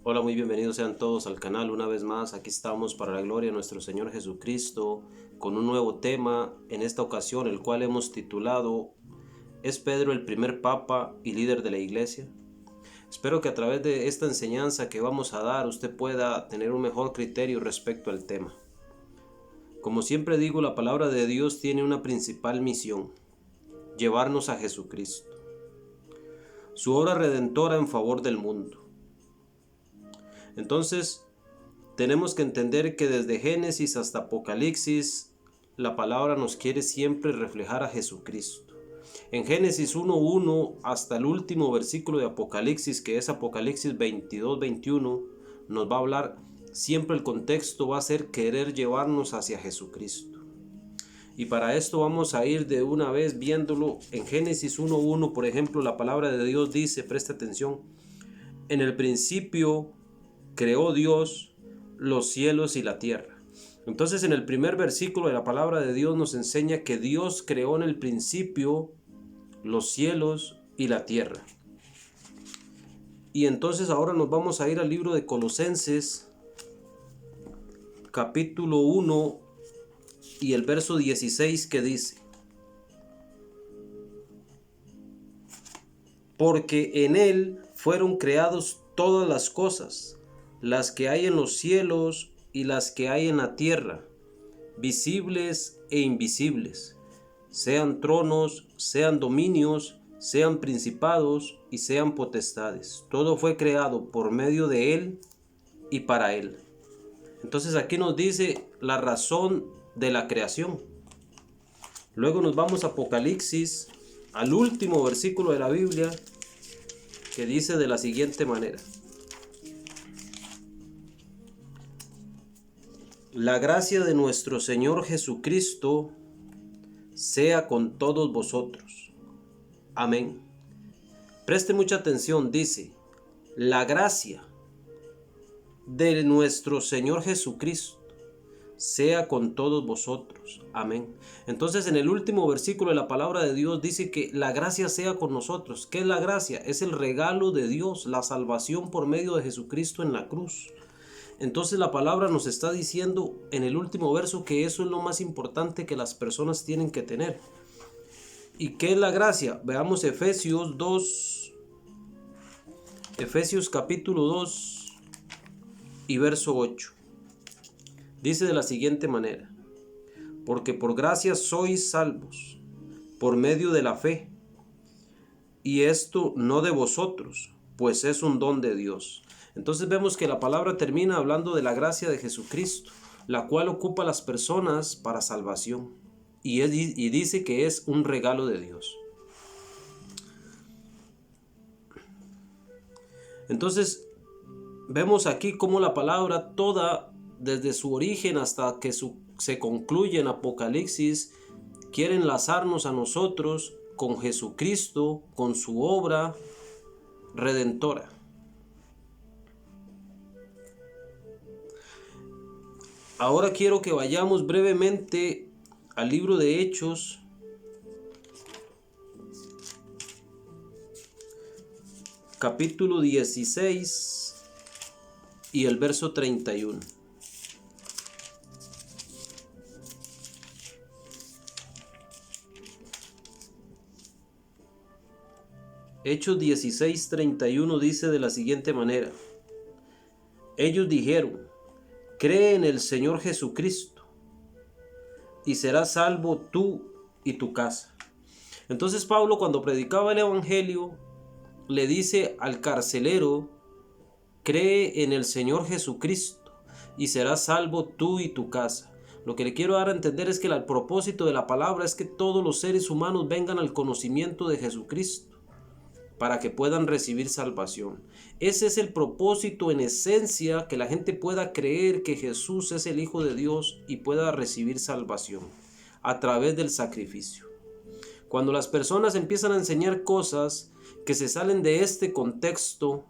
Hola, muy bienvenidos sean todos al canal. Una vez más, aquí estamos para la gloria de nuestro Señor Jesucristo con un nuevo tema, en esta ocasión el cual hemos titulado ¿Es Pedro el primer papa y líder de la iglesia? Espero que a través de esta enseñanza que vamos a dar usted pueda tener un mejor criterio respecto al tema. Como siempre digo, la palabra de Dios tiene una principal misión: llevarnos a Jesucristo, su obra redentora en favor del mundo. Entonces, tenemos que entender que desde Génesis hasta Apocalipsis, la palabra nos quiere siempre reflejar a Jesucristo. En Génesis 1:1 hasta el último versículo de Apocalipsis, que es Apocalipsis 22:21, nos va a hablar, siempre el contexto va a ser querer llevarnos hacia Jesucristo. Y para esto vamos a ir de una vez viéndolo. En Génesis 1:1, por ejemplo, la palabra de Dios dice, presta atención: en el principio creó Dios los cielos y la tierra. Entonces, en el primer versículo de la palabra de Dios nos enseña que Dios creó en el principio los cielos y la tierra. Y entonces ahora nos vamos a ir al libro de Colosenses, capítulo 1 y el verso 16, que dice: porque en él fueron creados todas las cosas, las que hay en los cielos y las que hay en la tierra, visibles e invisibles, sean tronos, sean dominios, sean principados y sean potestades. Todo fue creado por medio de él y para él. Entonces aquí nos dice la razón de la creación. Luego nos vamos a Apocalipsis, al último versículo de la Biblia, que dice de la siguiente manera: la gracia de nuestro Señor Jesucristo sea con todos vosotros. Amén. Preste mucha atención, dice, la gracia de nuestro Señor Jesucristo sea con todos vosotros. Amén. Entonces, en el último versículo de la palabra de Dios dice que la gracia sea con nosotros. ¿Qué es la gracia? Es el regalo de Dios, la salvación por medio de Jesucristo en la cruz. Entonces la palabra nos está diciendo en el último verso que eso es lo más importante que las personas tienen que tener. ¿Y qué es la gracia? Veamos Efesios 2, Efesios capítulo 2 y verso 8. Dice de la siguiente manera: porque por gracia sois salvos, por medio de la fe, y esto no de vosotros, pues es un don de Dios. Entonces vemos que la palabra termina hablando de la gracia de Jesucristo, la cual ocupa a las personas para salvación, y dice que es un regalo de Dios. Entonces vemos aquí cómo la palabra toda, desde su origen hasta que se concluye en Apocalipsis, quiere enlazarnos a nosotros con Jesucristo, con su obra redentora. Ahora quiero que vayamos brevemente al libro de Hechos, capítulo 16 y el verso 31. Hechos 16:31 dice de la siguiente manera: ellos dijeron, cree en el Señor Jesucristo y serás salvo tú y tu casa. Entonces Pablo, cuando predicaba el evangelio, le dice al carcelero: cree en el Señor Jesucristo y serás salvo tú y tu casa. Lo que le quiero dar a entender es que el propósito de la palabra es que todos los seres humanos vengan al conocimiento de Jesucristo para que puedan recibir salvación. Ese es el propósito en esencia, que la gente pueda creer que Jesús es el Hijo de Dios y pueda recibir salvación a través del sacrificio. Cuando las personas empiezan a enseñar cosas que se salen de este contexto,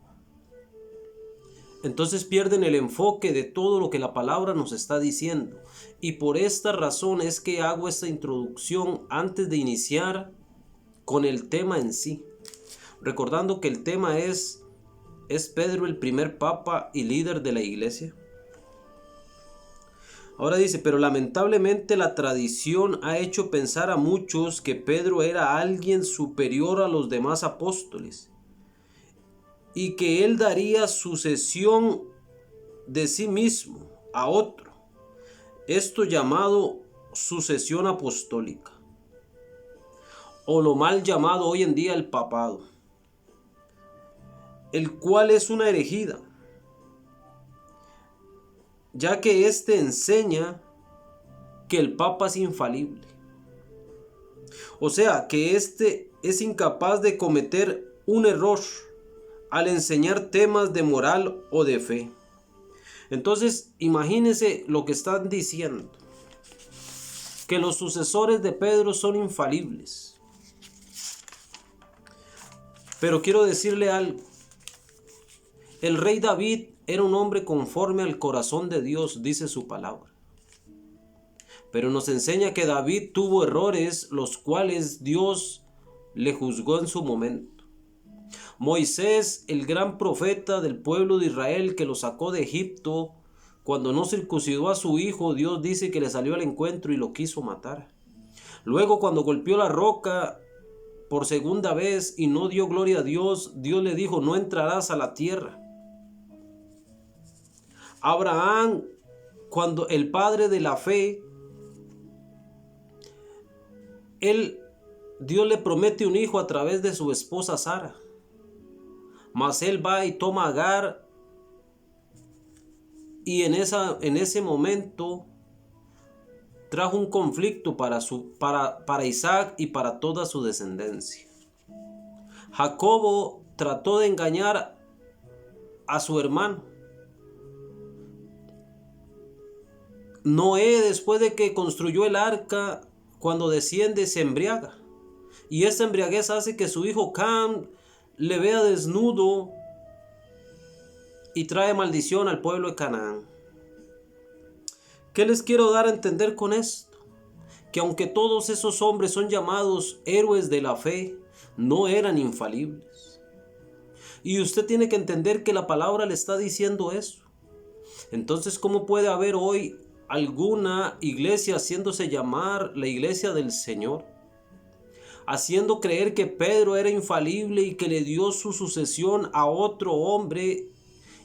entonces pierden el enfoque de todo lo que la palabra nos está diciendo. Y por esta razón es que hago esta introducción antes de iniciar con el tema en sí. Recordando que el tema es ¿Es Pedro el primer papa y líder de la iglesia? Ahora dice, pero lamentablemente la tradición ha hecho pensar a muchos que Pedro era alguien superior a los demás apóstoles y que él daría sucesión de sí mismo a otro, esto llamado sucesión apostólica, o lo mal llamado hoy en día el papado, el cual es una herejía, ya que éste enseña que el papa es infalible, o sea, que éste es incapaz de cometer un error al enseñar temas de moral o de fe. Entonces, imagínense lo que están diciendo, que los sucesores de Pedro son infalibles. Pero quiero decirle algo. El rey David era un hombre conforme al corazón de Dios, dice su palabra. Pero nos enseña que David tuvo errores, los cuales Dios le juzgó en su momento. Moisés, el gran profeta del pueblo de Israel que lo sacó de Egipto, cuando no circuncidó a su hijo, Dios dice que le salió al encuentro y lo quiso matar. Luego, cuando golpeó la roca por segunda vez y no dio gloria a Dios, Dios le dijo, no entrarás a la tierra. Abraham, cuando el padre de la fe, Dios le promete un hijo a través de su esposa Sara. Mas él va y toma a Agar y en ese momento trajo un conflicto para Isaac y para toda su descendencia. Jacobo trató de engañar a su hermano. Noé, después de que construyó el arca, cuando desciende se embriaga. Y esta embriaguez hace que su hijo Cam le vea desnudo y trae maldición al pueblo de Canaán. ¿Qué les quiero dar a entender con esto? Que aunque todos esos hombres son llamados héroes de la fe, no eran infalibles. Y usted tiene que entender que la palabra le está diciendo eso. Entonces, ¿cómo puede haber hoy alguna iglesia haciéndose llamar la iglesia del Señor, haciendo creer que Pedro era infalible y que le dio su sucesión a otro hombre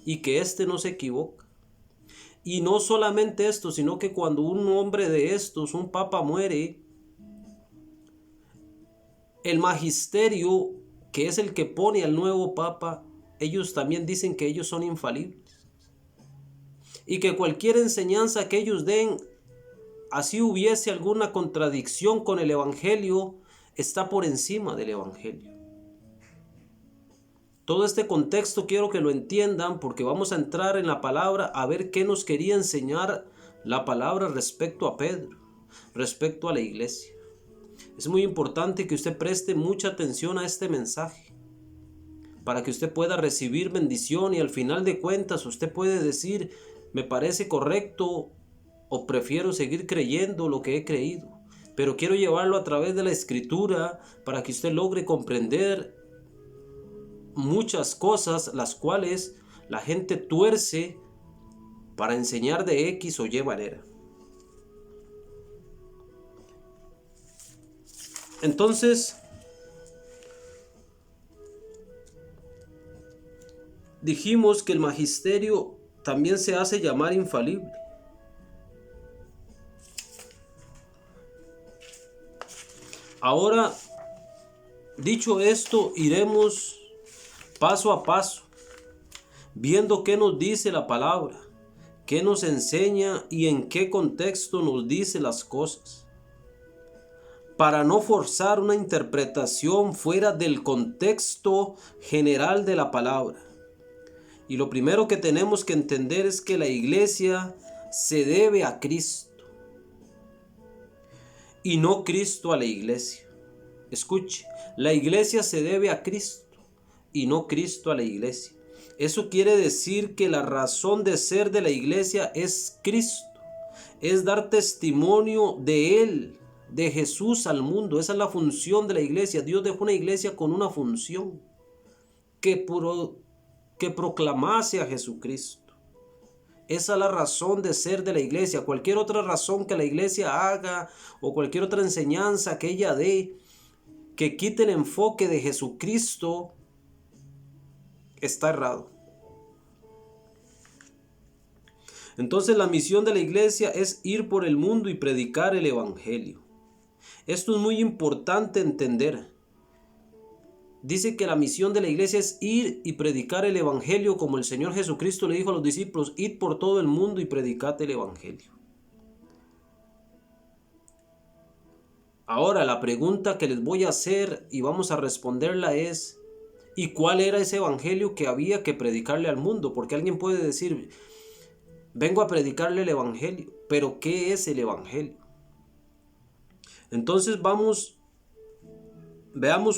y que éste no se equivoca? Y no solamente esto, sino que cuando un hombre de estos, un papa, muere, el magisterio, que es el que pone al nuevo papa, ellos también dicen que ellos son infalibles. Y que cualquier enseñanza que ellos den, así hubiese alguna contradicción con el evangelio, está por encima del evangelio. Todo este contexto quiero que lo entiendan, porque vamos a entrar en la palabra a ver qué nos quería enseñar la palabra respecto a Pedro, respecto a la iglesia. Es muy importante que usted preste mucha atención a este mensaje, para que usted pueda recibir bendición y al final de cuentas usted puede decir, me parece correcto o prefiero seguir creyendo lo que he creído. Pero quiero llevarlo a través de la escritura para que usted logre comprender muchas cosas las cuales la gente tuerce para enseñar de X o Y manera. Entonces, dijimos que el magisterio también se hace llamar infalible. Ahora, dicho esto, iremos paso a paso, viendo qué nos dice la palabra, qué nos enseña y en qué contexto nos dice las cosas, para no forzar una interpretación fuera del contexto general de la palabra. Y lo primero que tenemos que entender es que la iglesia se debe a Cristo y no Cristo a la iglesia. Escuche, la iglesia se debe a Cristo y no Cristo a la iglesia. Eso quiere decir que la razón de ser de la iglesia es Cristo, es dar testimonio de Él, de Jesús al mundo. Esa es la función de la iglesia. Dios dejó una iglesia con una función, que que proclamase a Jesucristo. Esa es la razón de ser de la iglesia. Cualquier otra razón que la iglesia haga o cualquier otra enseñanza que ella dé que quite el enfoque de Jesucristo está errado. Entonces la misión de la iglesia es ir por el mundo y predicar el evangelio. Esto es muy importante entender. Dice que la misión de la iglesia es ir y predicar el evangelio, como el Señor Jesucristo le dijo a los discípulos: id por todo el mundo y predicad el evangelio. Ahora la pregunta que les voy a hacer y vamos a responderla es: ¿y cuál era ese evangelio que había que predicarle al mundo? Porque alguien puede decir: vengo a predicarle el evangelio, pero ¿qué es el evangelio? Entonces veamos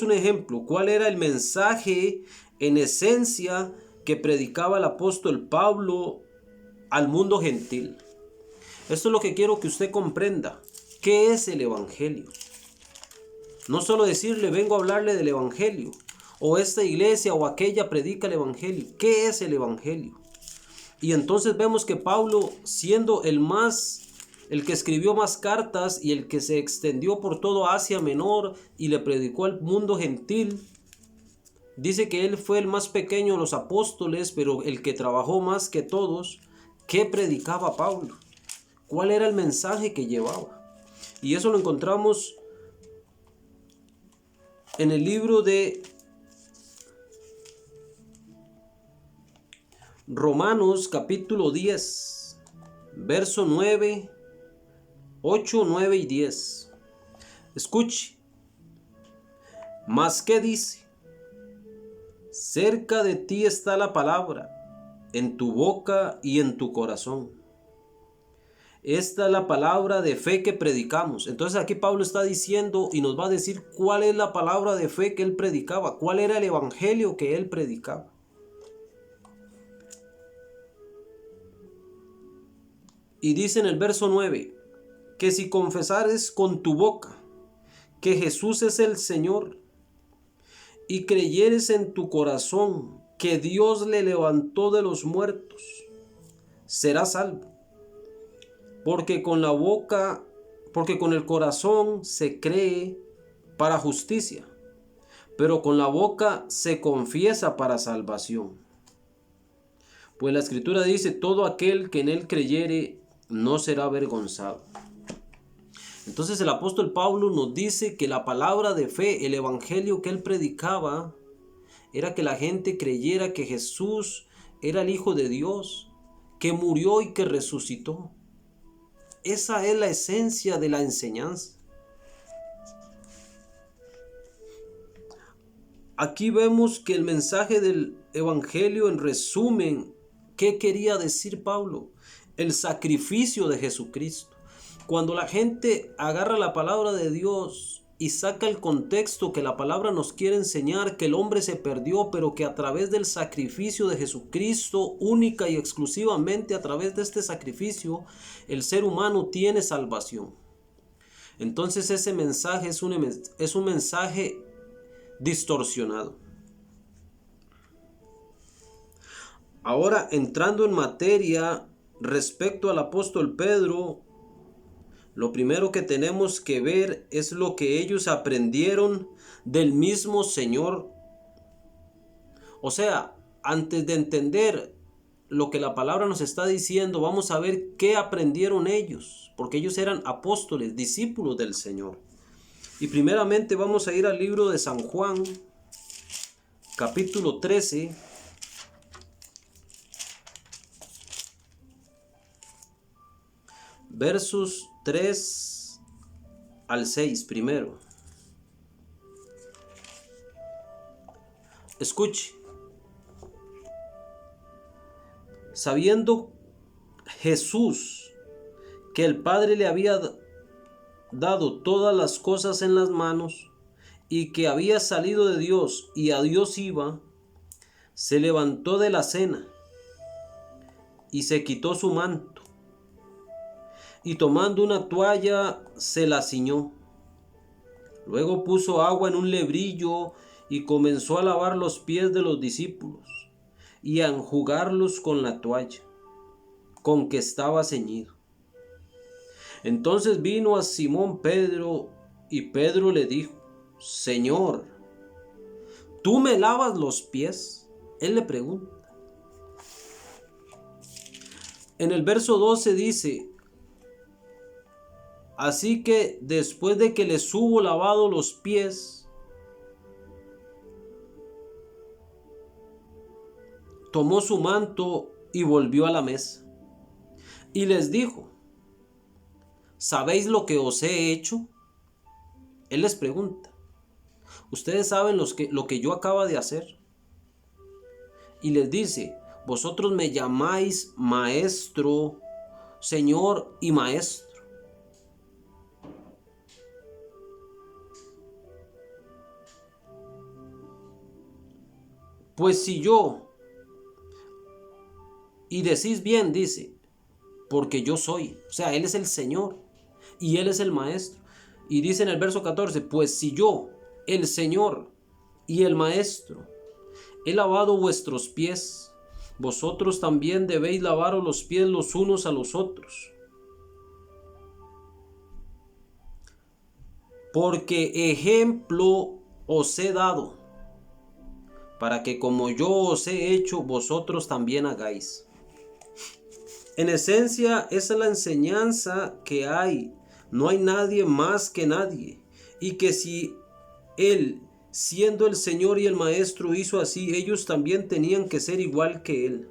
un ejemplo. ¿Cuál era el mensaje en esencia que predicaba el apóstol Pablo al mundo gentil? Esto es lo que quiero que usted comprenda. ¿Qué es el evangelio? No solo decirle: vengo a hablarle del evangelio, o esta iglesia o aquella predica el evangelio. ¿Qué es el evangelio? Y entonces vemos que Pablo, siendo el que escribió más cartas y el que se extendió por todo Asia Menor y le predicó al mundo gentil, dice que él fue el más pequeño de los apóstoles, pero el que trabajó más que todos. ¿Qué predicaba Pablo? ¿Cuál era el mensaje que llevaba? Y eso lo encontramos en el libro de Romanos capítulo 10, verso 9, 8, 9 y 10. Escuche. ¿Mas qué dice? Cerca de ti está la palabra, en tu boca y en tu corazón. Esta es la palabra de fe que predicamos. Entonces aquí Pablo está diciendo y nos va a decir cuál es la palabra de fe que él predicaba, cuál era el evangelio que él predicaba. Y dice en el verso 9, que si confesares con tu boca que Jesús es el Señor, y creyeres en tu corazón que Dios le levantó de los muertos, serás salvo. Porque con el corazón se cree para justicia, pero con la boca se confiesa para salvación. Pues la Escritura dice: todo aquel que en él creyere no será avergonzado. Entonces el apóstol Pablo nos dice que la palabra de fe, el evangelio que él predicaba, era que la gente creyera que Jesús era el Hijo de Dios, que murió y que resucitó. Esa es la esencia de la enseñanza. Aquí vemos que el mensaje del evangelio, en resumen, ¿qué quería decir Pablo? El sacrificio de Jesucristo. Cuando la gente agarra la palabra de Dios y saca el contexto que la palabra nos quiere enseñar, que el hombre se perdió, pero que a través del sacrificio de Jesucristo, única y exclusivamente a través de este sacrificio, el ser humano tiene salvación. Entonces ese mensaje es un mensaje distorsionado. Ahora, entrando en materia respecto al apóstol Pedro, lo primero que tenemos que ver es lo que ellos aprendieron del mismo Señor. O sea, antes de entender lo que la palabra nos está diciendo, vamos a ver qué aprendieron ellos, porque ellos eran apóstoles, discípulos del Señor. Y primeramente vamos a ir al libro de San Juan, capítulo 13, versos 3 al 6 primero. Escuche. Sabiendo Jesús que el Padre le había dado todas las cosas en las manos y que había salido de Dios y a Dios iba, se levantó de la cena y se quitó su manto, y tomando una toalla se la ciñó. Luego puso agua en un lebrillo y comenzó a lavar los pies de los discípulos y a enjugarlos con la toalla con que estaba ceñido. Entonces vino a Simón Pedro, y Pedro le dijo: Señor, ¿tú me lavas los pies? Él le pregunta. En el verso 12 dice: así que después de que les hubo lavado los pies, tomó su manto y volvió a la mesa. Y les dijo: ¿sabéis lo que os he hecho? Él les pregunta: ¿ustedes saben lo que yo acabo de hacer? Y les dice: vosotros me llamáis maestro, Señor y maestro. Pues si yo, y decís bien, dice, porque yo soy, o sea, Él es el Señor y Él es el maestro. Y dice en el verso 14, pues si yo, el Señor y el maestro, he lavado vuestros pies, vosotros también debéis lavaros los pies los unos a los otros. Porque ejemplo os he dado, para que como yo os he hecho, vosotros también hagáis. En esencia, esa es la enseñanza que hay. No hay nadie más que nadie. Y que si Él, siendo el Señor y el Maestro, hizo así, ellos también tenían que ser igual que Él.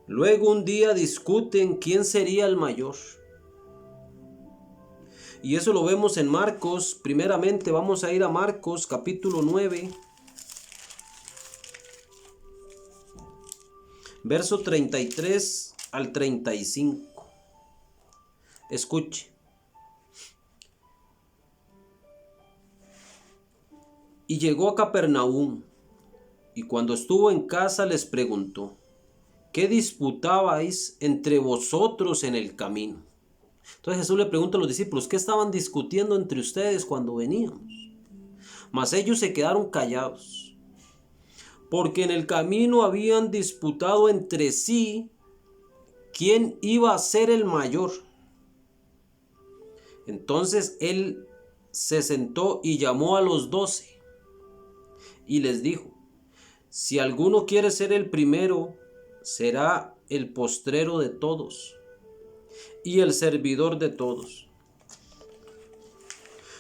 Luego un día discuten quién sería el mayor. Y eso lo vemos en Marcos. Primeramente vamos a ir a Marcos capítulo 9. Verso 33 al 35. Escuche. Y llegó a Capernaum, y cuando estuvo en casa les preguntó: ¿qué disputabais entre vosotros en el camino? Entonces Jesús le pregunta a los discípulos: ¿qué estaban discutiendo entre ustedes cuando veníamos? Mas ellos se quedaron callados, porque en el camino habían disputado entre sí quién iba a ser el mayor. Entonces él se sentó y llamó a los 12 y les dijo: si alguno quiere ser el primero, será el postrero de todos y el servidor de todos.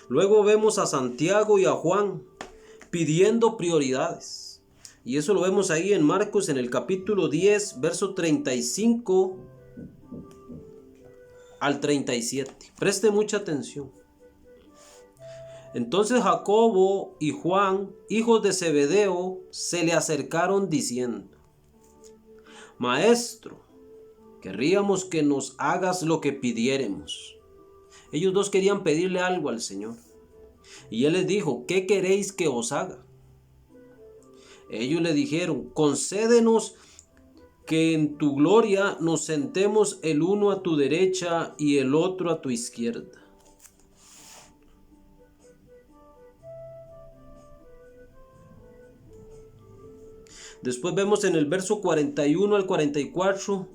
Luego vemos a Santiago y a Juan pidiendo prioridades. Y eso lo vemos ahí en Marcos en el capítulo 10, verso 35 al 37. Preste mucha atención. Entonces Jacobo y Juan, hijos de Zebedeo, se le acercaron diciendo: Maestro, querríamos que nos hagas lo que pidiéremos. Ellos dos querían pedirle algo al Señor. Y él les dijo: ¿qué queréis que os haga? Ellos le dijeron: concédenos que en tu gloria nos sentemos el uno a tu derecha y el otro a tu izquierda. Después vemos en el verso 41 al 44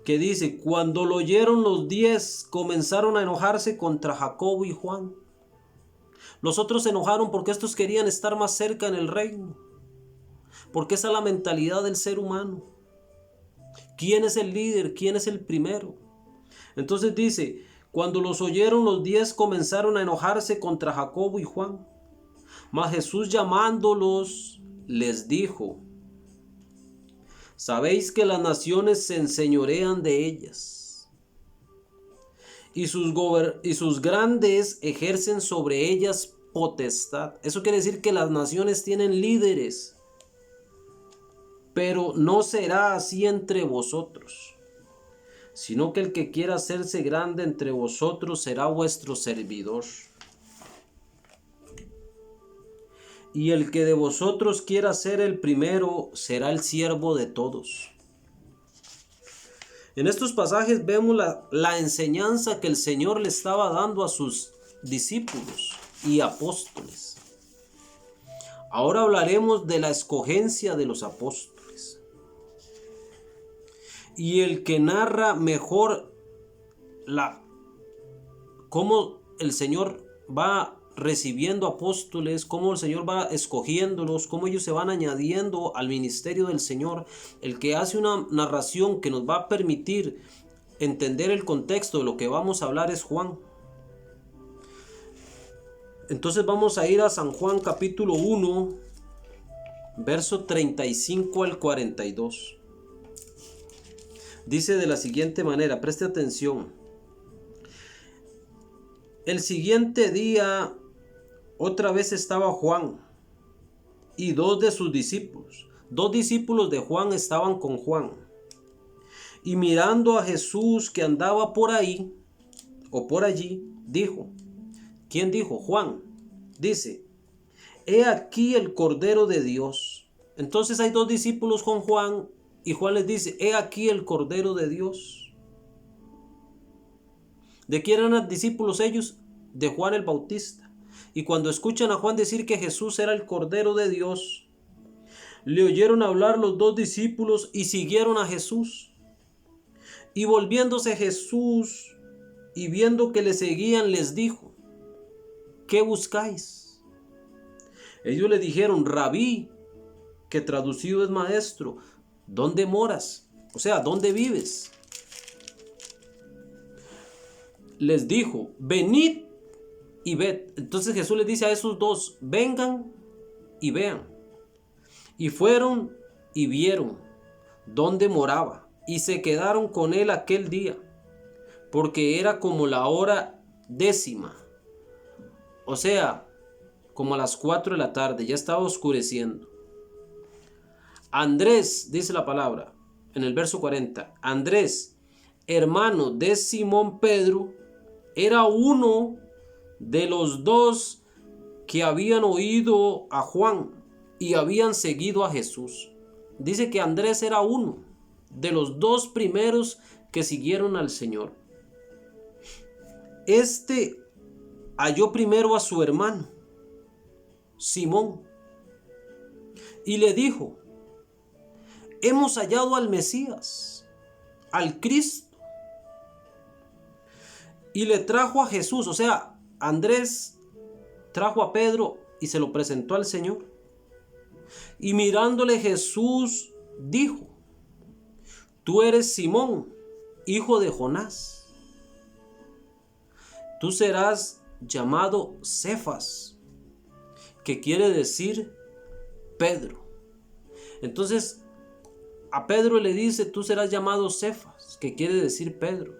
que dice: cuando lo oyeron los 10 comenzaron a enojarse contra Jacobo y Juan. Los otros se enojaron porque estos querían estar más cerca en el reino. Porque esa es la mentalidad del ser humano. ¿Quién es el líder? ¿Quién es el primero? Entonces dice: cuando los oyeron los 10 comenzaron a enojarse contra Jacobo y Juan. Mas Jesús, llamándolos, les dijo: sabéis que las naciones se enseñorean de ellas, y sus grandes ejercen sobre ellas potestad. Eso quiere decir que las naciones tienen líderes. Pero no será así entre vosotros, sino que el que quiera hacerse grande entre vosotros será vuestro servidor. Y el que de vosotros quiera ser el primero será el siervo de todos. En estos pasajes vemos la enseñanza que el Señor le estaba dando a sus discípulos y apóstoles. Ahora hablaremos de la escogencia de los apóstoles. Y el que narra mejor cómo el Señor va recibiendo apóstoles, cómo el Señor va escogiéndolos, cómo ellos se van añadiendo al ministerio del Señor, el que hace una narración que nos va a permitir entender el contexto de lo que vamos a hablar es Juan. Entonces vamos a ir a San Juan capítulo 1, verso 35 al 42. Dice de la siguiente manera, preste atención. El siguiente día, otra vez estaba Juan y dos de sus discípulos. Dos discípulos de Juan estaban con Juan. Y mirando a Jesús que andaba por ahí, o por allí, dijo. ¿Quién dijo? Juan. Dice, he aquí el Cordero de Dios. Entonces hay dos discípulos con Juan y Juan les dice, he aquí el Cordero de Dios. ¿De quién eran discípulos ellos? De Juan el Bautista. Y cuando escuchan a Juan decir que Jesús era el Cordero de Dios, le oyeron hablar los dos discípulos y siguieron a Jesús. Y volviéndose Jesús y viendo que le seguían, les dijo, ¿qué buscáis? Ellos le dijeron, Rabí, que traducido es maestro, ¿dónde moras? O sea, ¿dónde vives? Les dijo, venid y ved. Entonces Jesús les dice a esos dos, vengan y vean. Y fueron y vieron dónde moraba y se quedaron con él aquel día, porque era como la hora 10:00, o sea, como a las 4 de la tarde, ya estaba oscureciendo. Andrés, dice la palabra en el verso 40, Andrés, hermano de Simón Pedro, era uno de los dos que habían oído a Juan y habían seguido a Jesús. Dice que Andrés era uno de los dos primeros que siguieron al Señor. Este halló primero a su hermano, Simón, y le dijo, hemos hallado al Mesías, al Cristo. Y le trajo a Jesús, o sea, Andrés trajo a Pedro y se lo presentó al Señor. Y mirándole Jesús dijo, tú eres Simón, hijo de Jonás. Tú serás llamado Cefas, que quiere decir Pedro. Entonces a Pedro le dice, tú serás llamado Cefas, que quiere decir Pedro.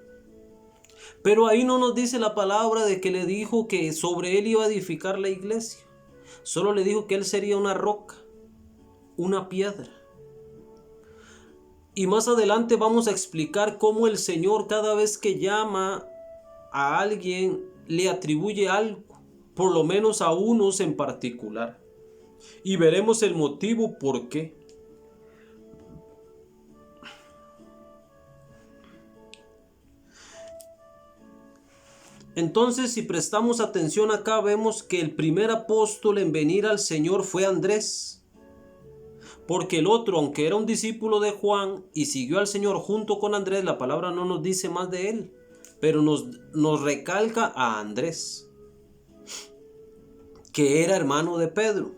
Pero ahí no nos dice la palabra de que le dijo que sobre él iba a edificar la iglesia. Solo le dijo que él sería una roca, una piedra. Y más adelante vamos a explicar cómo el Señor cada vez que llama a alguien le atribuye algo, por lo menos a unos en particular. Y veremos el motivo por qué. Entonces, si prestamos atención acá, vemos que el primer apóstol en venir al Señor fue Andrés. Porque el otro, aunque era un discípulo de Juan y siguió al Señor junto con Andrés, la palabra no nos dice más de él, pero nos recalca a Andrés, que era hermano de Pedro.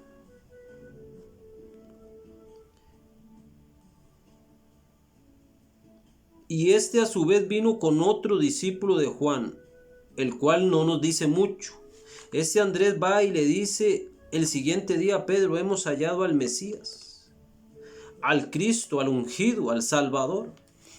Y este a su vez vino con otro discípulo de Juan, el cual no nos dice mucho. Este Andrés va y le dice el siguiente día a Pedro, hemos hallado al Mesías, al Cristo, al ungido, al Salvador.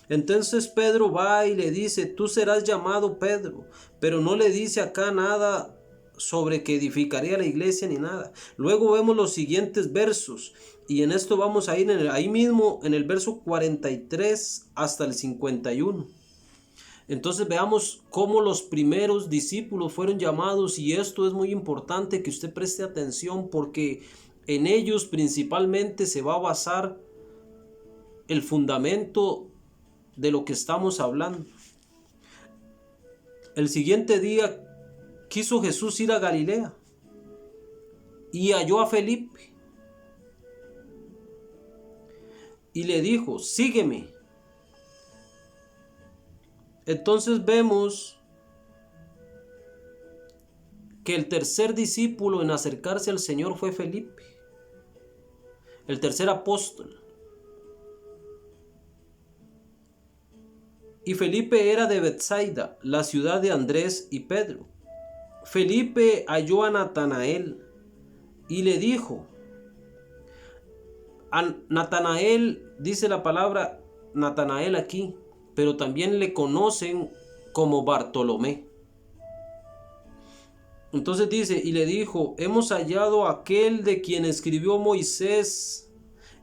Entonces Pedro va y le dice, tú serás llamado Pedro, pero no le dice acá nada sobre que edificaría la iglesia ni nada. Luego vemos los siguientes versos y en esto vamos a ir ahí mismo en el verso 43 hasta el 51. Entonces veamos cómo los primeros discípulos fueron llamados, y esto es muy importante que usted preste atención porque en ellos principalmente se va a basar el fundamento de lo que estamos hablando. El siguiente día quiso Jesús ir a Galilea y halló a Felipe y le dijo, sígueme. Entonces vemos que el tercer discípulo en acercarse al Señor fue Felipe, el tercer apóstol. Y Felipe era de Betsaida, la ciudad de Andrés y Pedro. Felipe halló a Natanael y le dijo, a Natanael, dice la palabra Natanael aquí, pero también le conocen como Bartolomé. Entonces dice, y le dijo, hemos hallado a aquel de quien escribió Moisés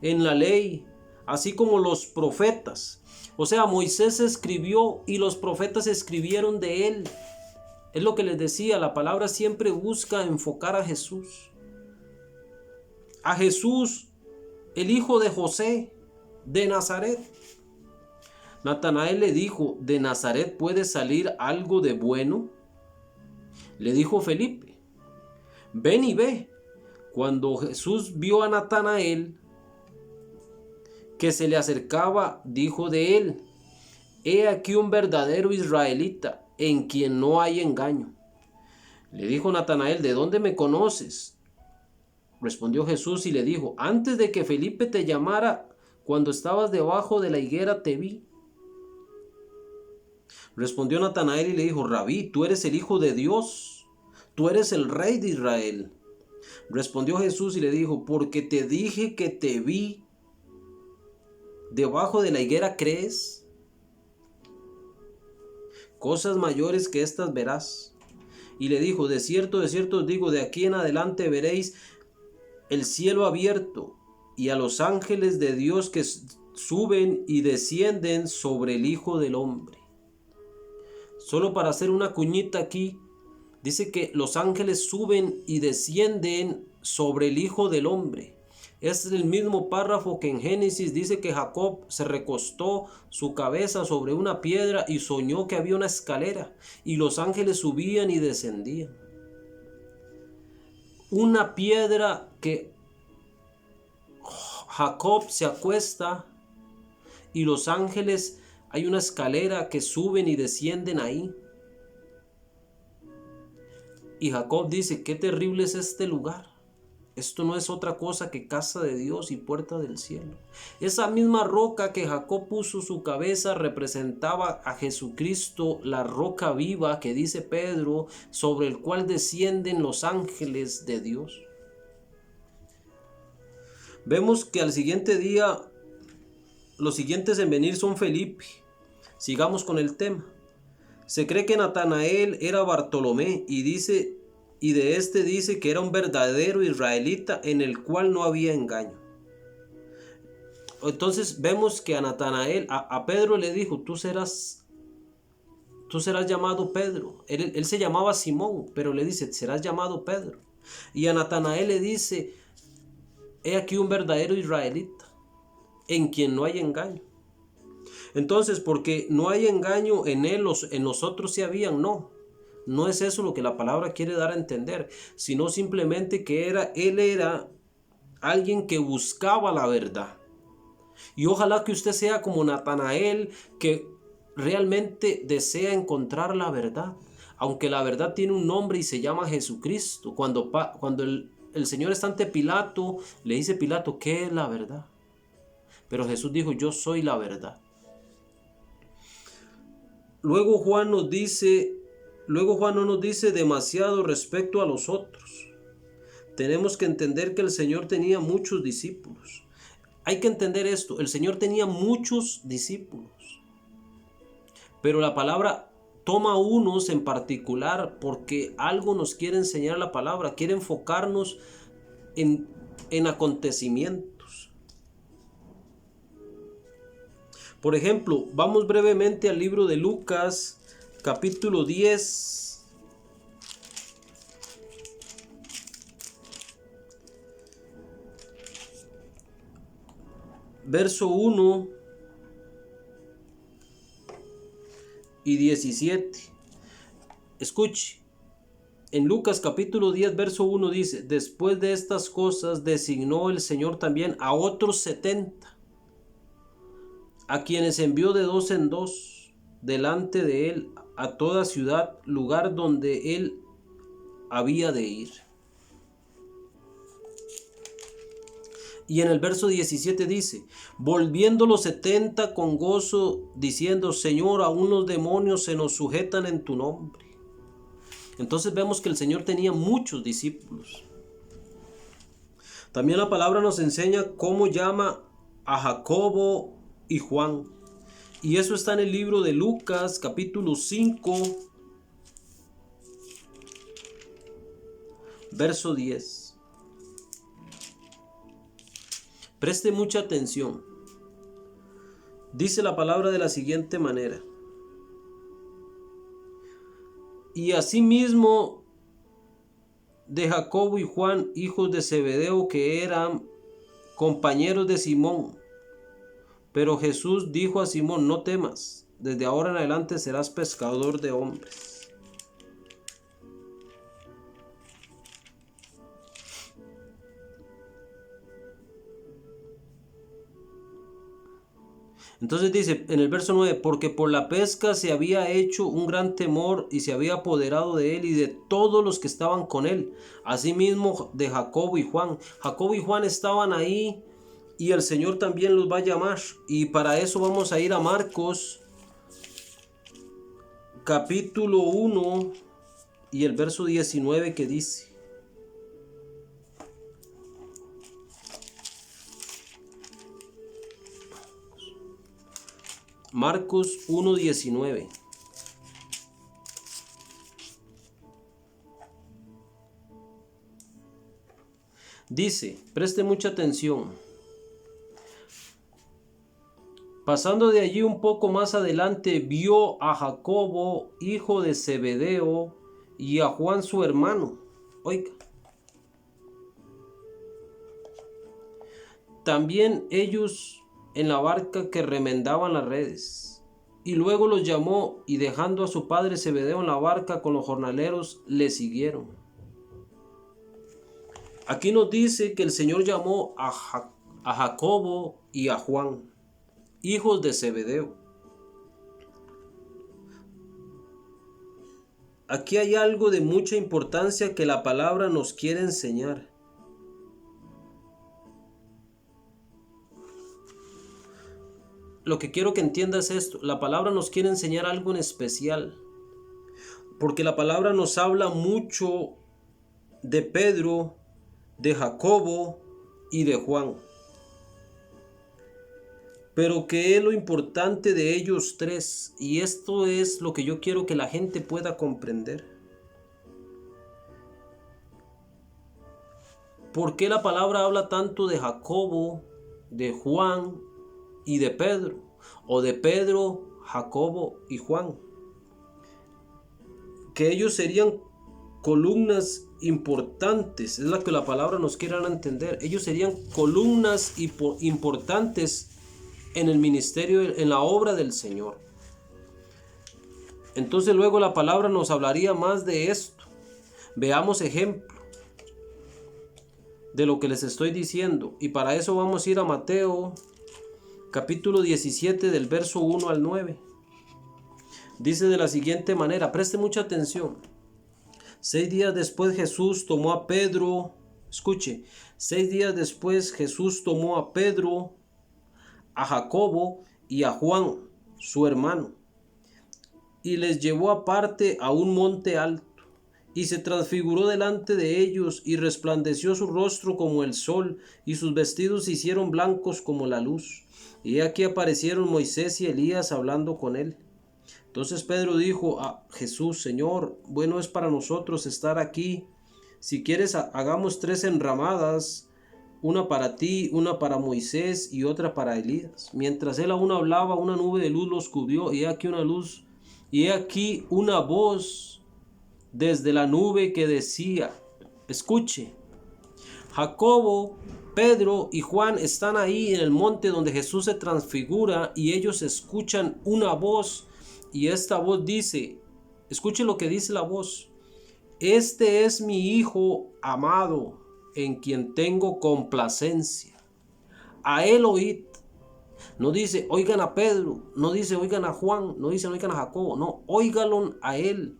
en la ley, así como los profetas. O sea, Moisés escribió y los profetas escribieron de él. Es lo que les decía, la palabra siempre busca enfocar a Jesús. A Jesús, el hijo de José, de Nazaret. Natanael le dijo, ¿de Nazaret puede salir algo de bueno? Le dijo Felipe, ven y ve. Cuando Jesús vio a Natanael que se le acercaba, dijo de él, he aquí un verdadero israelita, en quien no hay engaño. Le dijo Natanael, ¿de dónde me conoces? Respondió Jesús y le dijo, antes de que Felipe te llamara, cuando estabas debajo de la higuera te vi. Respondió Natanael y le dijo, Rabí, tú eres el Hijo de Dios, tú eres el Rey de Israel. Respondió Jesús y le dijo, porque te dije que te vi debajo de la higuera, ¿crees? Cosas mayores que estas verás. Y le dijo, de cierto os digo, de aquí en adelante veréis el cielo abierto y a los ángeles de Dios que suben y descienden sobre el Hijo del Hombre. Solo para hacer una cuñita aquí, dice que los ángeles suben y descienden sobre el Hijo del Hombre. Es el mismo párrafo que en Génesis dice que Jacob se recostó su cabeza sobre una piedra y soñó que había una escalera y los ángeles subían y descendían. Una piedra que Jacob se acuesta y los ángeles, hay una escalera que suben y descienden ahí. Y Jacob dice, qué terrible es este lugar. Esto no es otra cosa que casa de Dios y puerta del cielo. Esa misma roca que Jacob puso su cabeza representaba a Jesucristo, la roca viva que dice Pedro, sobre el cual descienden los ángeles de Dios. Vemos que al siguiente día, los siguientes en venir son Felipe. Sigamos con el tema. Se cree que Natanael era Bartolomé y de este dice que era un verdadero israelita en el cual no había engaño. Entonces vemos que a Natanael, a Pedro le dijo, tú serás llamado Pedro. Él se llamaba Simón, pero le dice, serás llamado Pedro. Y a Natanael le dice, he aquí un verdadero israelita en quien no hay engaño. Entonces, porque no hay engaño en él, en nosotros sí habían, no es eso lo que la palabra quiere dar a entender, sino simplemente que él era alguien que buscaba la verdad. Y ojalá que usted sea como Natanael, que realmente desea encontrar la verdad, aunque la verdad tiene un nombre y se llama Jesucristo. Cuando el Señor está ante Pilato, le dice Pilato, ¿qué es la verdad? Pero Jesús dijo, yo soy la verdad. Luego Juan no nos dice demasiado respecto a los otros. Tenemos que entender que el Señor tenía muchos discípulos. Hay que entender esto, el Señor tenía muchos discípulos. Pero la palabra toma unos en particular porque algo nos quiere enseñar la palabra, quiere enfocarnos en acontecimientos. Por ejemplo, vamos brevemente al libro de Lucas, capítulo 10. Verso 1 y 17. Escuche. En Lucas capítulo 10, verso 1 dice, después de estas cosas designó el Señor también a otros 70. A quienes envió de dos en dos, delante de él a toda ciudad, lugar donde él había de ir. Y en el verso 17 dice, volviendo los 70 con gozo, diciendo, Señor, aún los demonios se nos sujetan en tu nombre. Entonces vemos que el Señor tenía muchos discípulos. También la palabra nos enseña cómo llama a Jacobo y Juan. Y eso está en el libro de Lucas, capítulo 5, verso 10. Preste mucha atención. Dice la palabra de la siguiente manera. Y asimismo de Jacobo y Juan, hijos de Zebedeo, que eran compañeros de Simón. Pero Jesús dijo a Simón, no temas, desde ahora en adelante serás pescador de hombres. Entonces dice en el verso 9, porque por la pesca se había hecho un gran temor y se había apoderado de él y de todos los que estaban con él, asimismo de Jacobo y Juan. Jacobo y Juan estaban ahí y el Señor también los va a llamar. Y para eso vamos a ir a Marcos, capítulo 1 y el verso 19 que dice. Marcos 1:19. Dice, preste mucha atención. Pasando de allí un poco más adelante, vio a Jacobo, hijo de Zebedeo, y a Juan su hermano. Oiga. También ellos en la barca que remendaban las redes. Y luego los llamó, y dejando a su padre Zebedeo en la barca con los jornaleros, le siguieron. Aquí nos dice que el Señor llamó a Jacobo y a Juan, hijos de Zebedeo. Aquí hay algo de mucha importancia que la palabra nos quiere enseñar. Lo que quiero que entiendas es esto, la palabra nos quiere enseñar algo en especial, porque la palabra nos habla mucho de Pedro, de Jacobo y de Juan. Pero ¿qué es lo importante de ellos tres? Y esto es lo que yo quiero que la gente pueda comprender. ¿Por qué la palabra habla tanto de Jacobo, de Juan y de Pedro? O de Pedro, Jacobo y Juan. Que ellos serían columnas importantes, es lo que la palabra nos quiere entender. Ellos serían columnas importantes en el ministerio, en la obra del Señor. Entonces luego la palabra nos hablaría más de esto. Veamos ejemplo de lo que les estoy diciendo. Y para eso vamos a ir a Mateo, capítulo 17, del verso 1 al 9. Dice de la siguiente manera, preste mucha atención. 6 días después Jesús tomó a Pedro, escuche, 6 días después Jesús tomó a Pedro, a Jacobo y a Juan, su hermano, y les llevó aparte a un monte alto, y se transfiguró delante de ellos, y resplandeció su rostro como el sol, y sus vestidos se hicieron blancos como la luz. Y aquí aparecieron Moisés y Elías hablando con él. Entonces Pedro dijo a Jesús, Señor, bueno es para nosotros estar aquí. Si quieres, hagamos 3 enramadas, una para ti, una para Moisés y otra para Elías. Mientras él aún hablaba, una nube de luz los cubrió, y he aquí una luz, y he aquí una voz desde la nube que decía, escuche, Jacobo, Pedro y Juan están ahí en el monte donde Jesús se transfigura, y ellos escuchan una voz, y esta voz dice, escuche lo que dice la voz, este es mi Hijo amado, en quien tengo complacencia, a él oíd. No dice, oigan a Pedro, no dice, oigan a Juan, no dice, oigan a Jacobo, no, óiganlo a él.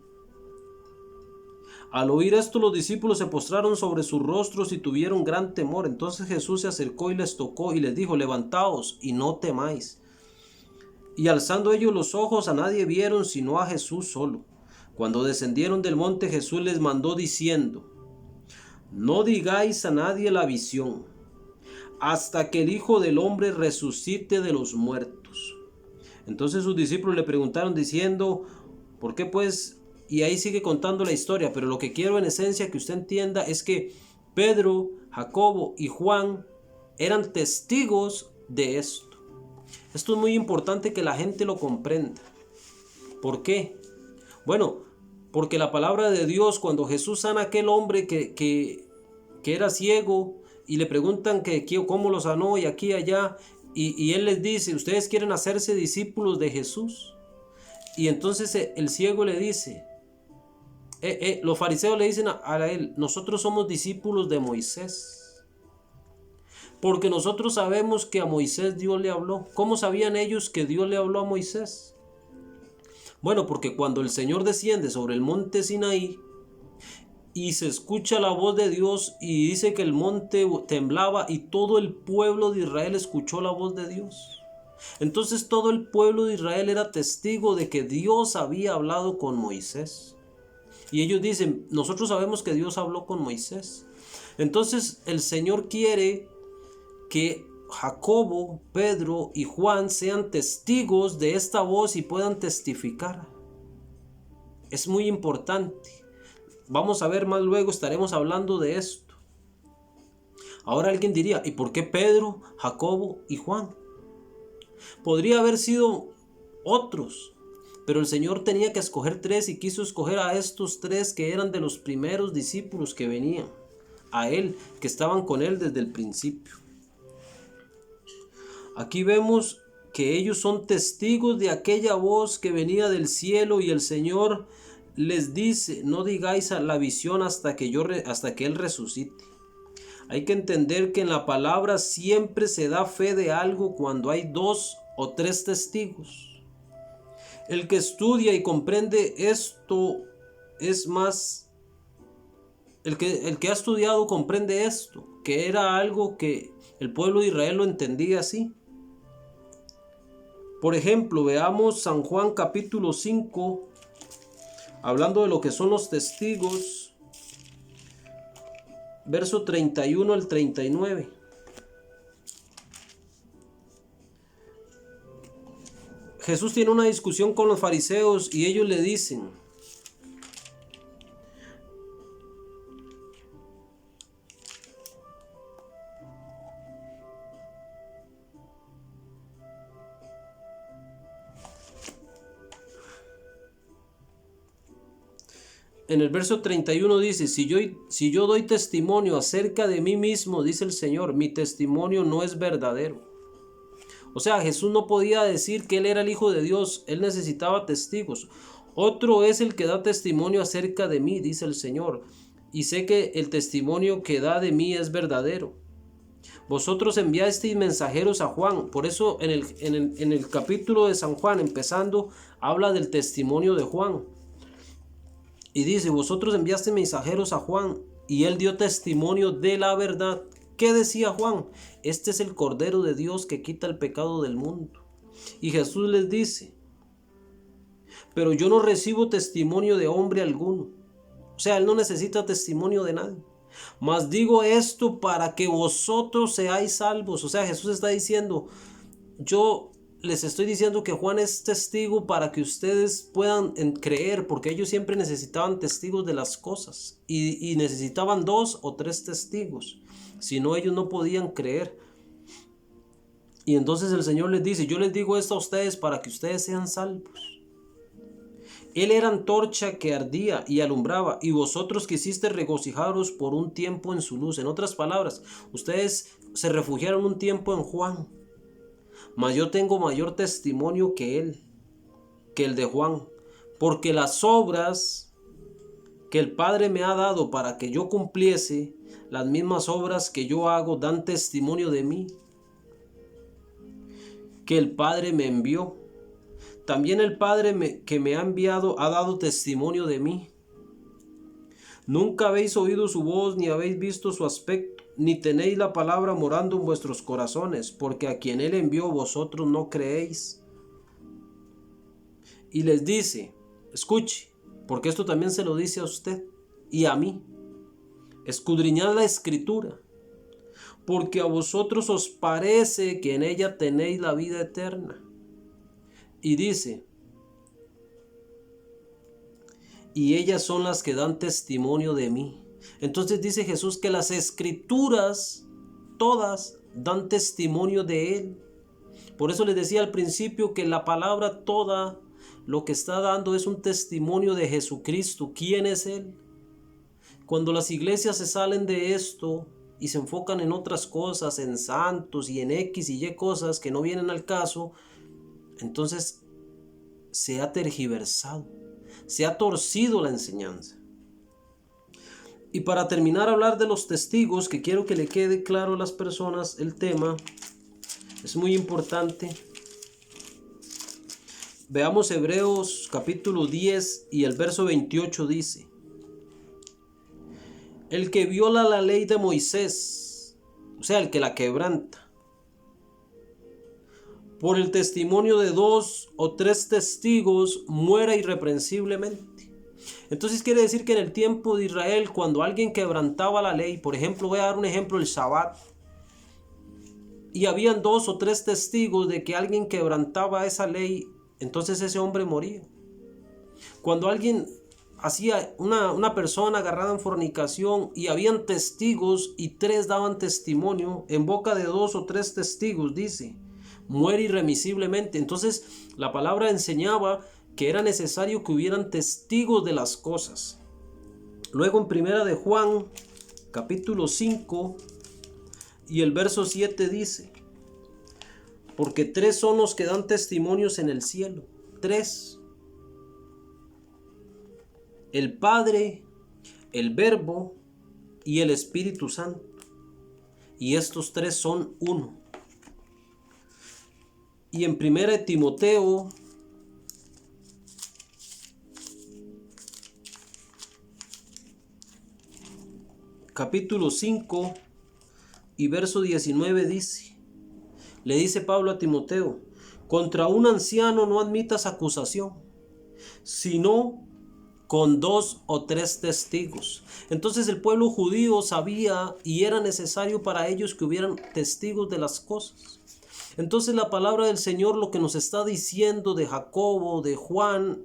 Al oír esto, los discípulos se postraron sobre sus rostros y tuvieron gran temor. Entonces Jesús se acercó y les tocó y les dijo, levantaos y no temáis. Y alzando ellos los ojos, a nadie vieron sino a Jesús solo. Cuando descendieron del monte, Jesús les mandó diciendo, no digáis a nadie la visión, hasta que el Hijo del Hombre resucite de los muertos. Entonces sus discípulos le preguntaron diciendo, ¿por qué pues? Y ahí sigue contando la historia, pero lo que quiero en esencia que usted entienda es que Pedro, Jacobo y Juan eran testigos de esto. Esto es muy importante que la gente lo comprenda. ¿Por qué? Bueno, porque la palabra de Dios, cuando Jesús sana a aquel hombre que era ciego y le preguntan cómo lo sanó y aquí y allá, y él les dice, ¿ustedes quieren hacerse discípulos de Jesús? Y entonces el ciego le dice, los fariseos le dicen a él, nosotros somos discípulos de Moisés. Porque nosotros sabemos que a Moisés Dios le habló. ¿Cómo sabían ellos que Dios le habló a Moisés? Bueno, porque cuando el Señor desciende sobre el monte Sinaí y se escucha la voz de Dios y dice que el monte temblaba y todo el pueblo de Israel escuchó la voz de Dios. Entonces todo el pueblo de Israel era testigo de que Dios había hablado con Moisés. Y ellos dicen, nosotros sabemos que Dios habló con Moisés. Entonces el Señor quiere que Jacobo, Pedro y Juan sean testigos de esta voz y puedan testificar. Es muy importante. Vamos a ver más luego, estaremos hablando de esto. Ahora alguien diría, ¿y por qué Pedro, Jacobo y Juan? Podría haber sido otros, pero el Señor tenía que escoger 3 y quiso escoger a estos 3 que eran de los primeros discípulos que venían a Él, que estaban con Él desde el principio. Aquí vemos que ellos son testigos de aquella voz que venía del cielo y el Señor les dice, no digáis a la visión hasta que Él resucite. Hay que entender que en la palabra siempre se da fe de algo cuando hay 2 o 3 testigos. El que estudia y comprende esto es más, el que ha estudiado comprende esto, que era algo que el pueblo de Israel lo entendía así. Por ejemplo, veamos San Juan capítulo 5, hablando de lo que son los testigos, verso 31 al 39. Jesús tiene una discusión con los fariseos y ellos le dicen, en el verso 31 dice, si yo doy testimonio acerca de mí mismo, dice el Señor, mi testimonio no es verdadero. O sea, Jesús no podía decir que Él era el Hijo de Dios, Él necesitaba testigos. Otro es el que da testimonio acerca de mí, dice el Señor, y sé que el testimonio que da de mí es verdadero. Vosotros enviasteis mensajeros a Juan. Por eso en el capítulo de San Juan, empezando, habla del testimonio de Juan. Y dice, vosotros enviaste mensajeros a Juan y él dio testimonio de la verdad. ¿Qué decía Juan? Este es el Cordero de Dios que quita el pecado del mundo. Y Jesús les dice, pero yo no recibo testimonio de hombre alguno. O sea, él no necesita testimonio de nadie. Mas digo esto para que vosotros seáis salvos. O sea, Jesús está diciendo, yo les estoy diciendo que Juan es testigo para que ustedes puedan creer, porque ellos siempre necesitaban testigos de las cosas y necesitaban 2 o 3 testigos, si no ellos no podían creer. Y entonces el Señor les dice, yo les digo esto a ustedes para que ustedes sean salvos. Él era antorcha que ardía y alumbraba, y vosotros quisisteis regocijaros por un tiempo en su luz. En otras palabras, ustedes se refugiaron un tiempo en Juan. Mas yo tengo mayor testimonio que él, que el de Juan, porque las obras que el Padre me ha dado para que yo cumpliese, las mismas obras que yo hago dan testimonio de mí. que el Padre me envió. También el Padre que me ha enviado ha dado testimonio de mí. Nunca habéis oído su voz, ni habéis visto su aspecto, ni tenéis la palabra morando en vuestros corazones, porque a quien Él envió vosotros no creéis. Y les dice, escuche, porque esto también se lo dice a usted y a mí. Escudriñad la Escritura, porque a vosotros os parece que en ella tenéis la vida eterna. Y dice, y ellas son las que dan testimonio de mí. Entonces dice Jesús que las Escrituras todas dan testimonio de Él. Por eso les decía al principio que la palabra toda lo que está dando es un testimonio de Jesucristo. ¿Quién es Él? Cuando las iglesias se salen de esto y se enfocan en otras cosas, en santos y en X y Y cosas que no vienen al caso, entonces se ha tergiversado, se ha torcido la enseñanza. Y para terminar a hablar de los testigos, que quiero que le quede claro a las personas el tema, es muy importante. Veamos Hebreos capítulo 10 y el verso 28 dice: el que viola la ley de Moisés, o sea, el que la quebranta, por el testimonio de 2 o 3 testigos, muera irreprensiblemente. Entonces quiere decir que en el tiempo de Israel, cuando alguien quebrantaba la ley, por ejemplo, voy a dar un ejemplo, el Shabbat, y habían 2 o 3 testigos de que alguien quebrantaba esa ley, entonces ese hombre moría. Cuando alguien hacía una persona agarrada en fornicación y habían testigos y 3 daban testimonio, en boca de 2 o 3 testigos, dice, muere irremisiblemente. Entonces la palabra enseñaba que era necesario que hubieran testigos de las cosas. Luego en primera de Juan capítulo 5 y el verso 7 dice: porque 3 son los que dan testimonios en el cielo, 3: el Padre, el Verbo y el Espíritu Santo. Y estos 3 son uno. Y en primera de Timoteo capítulo 5 y verso 19 dice, le dice Pablo a Timoteo: contra un anciano no admitas acusación, sino con 2 o 3 testigos. Entonces el pueblo judío sabía y era necesario para ellos que hubieran testigos de las cosas. Entonces la palabra del Señor lo que nos está diciendo de Jacobo, de Juan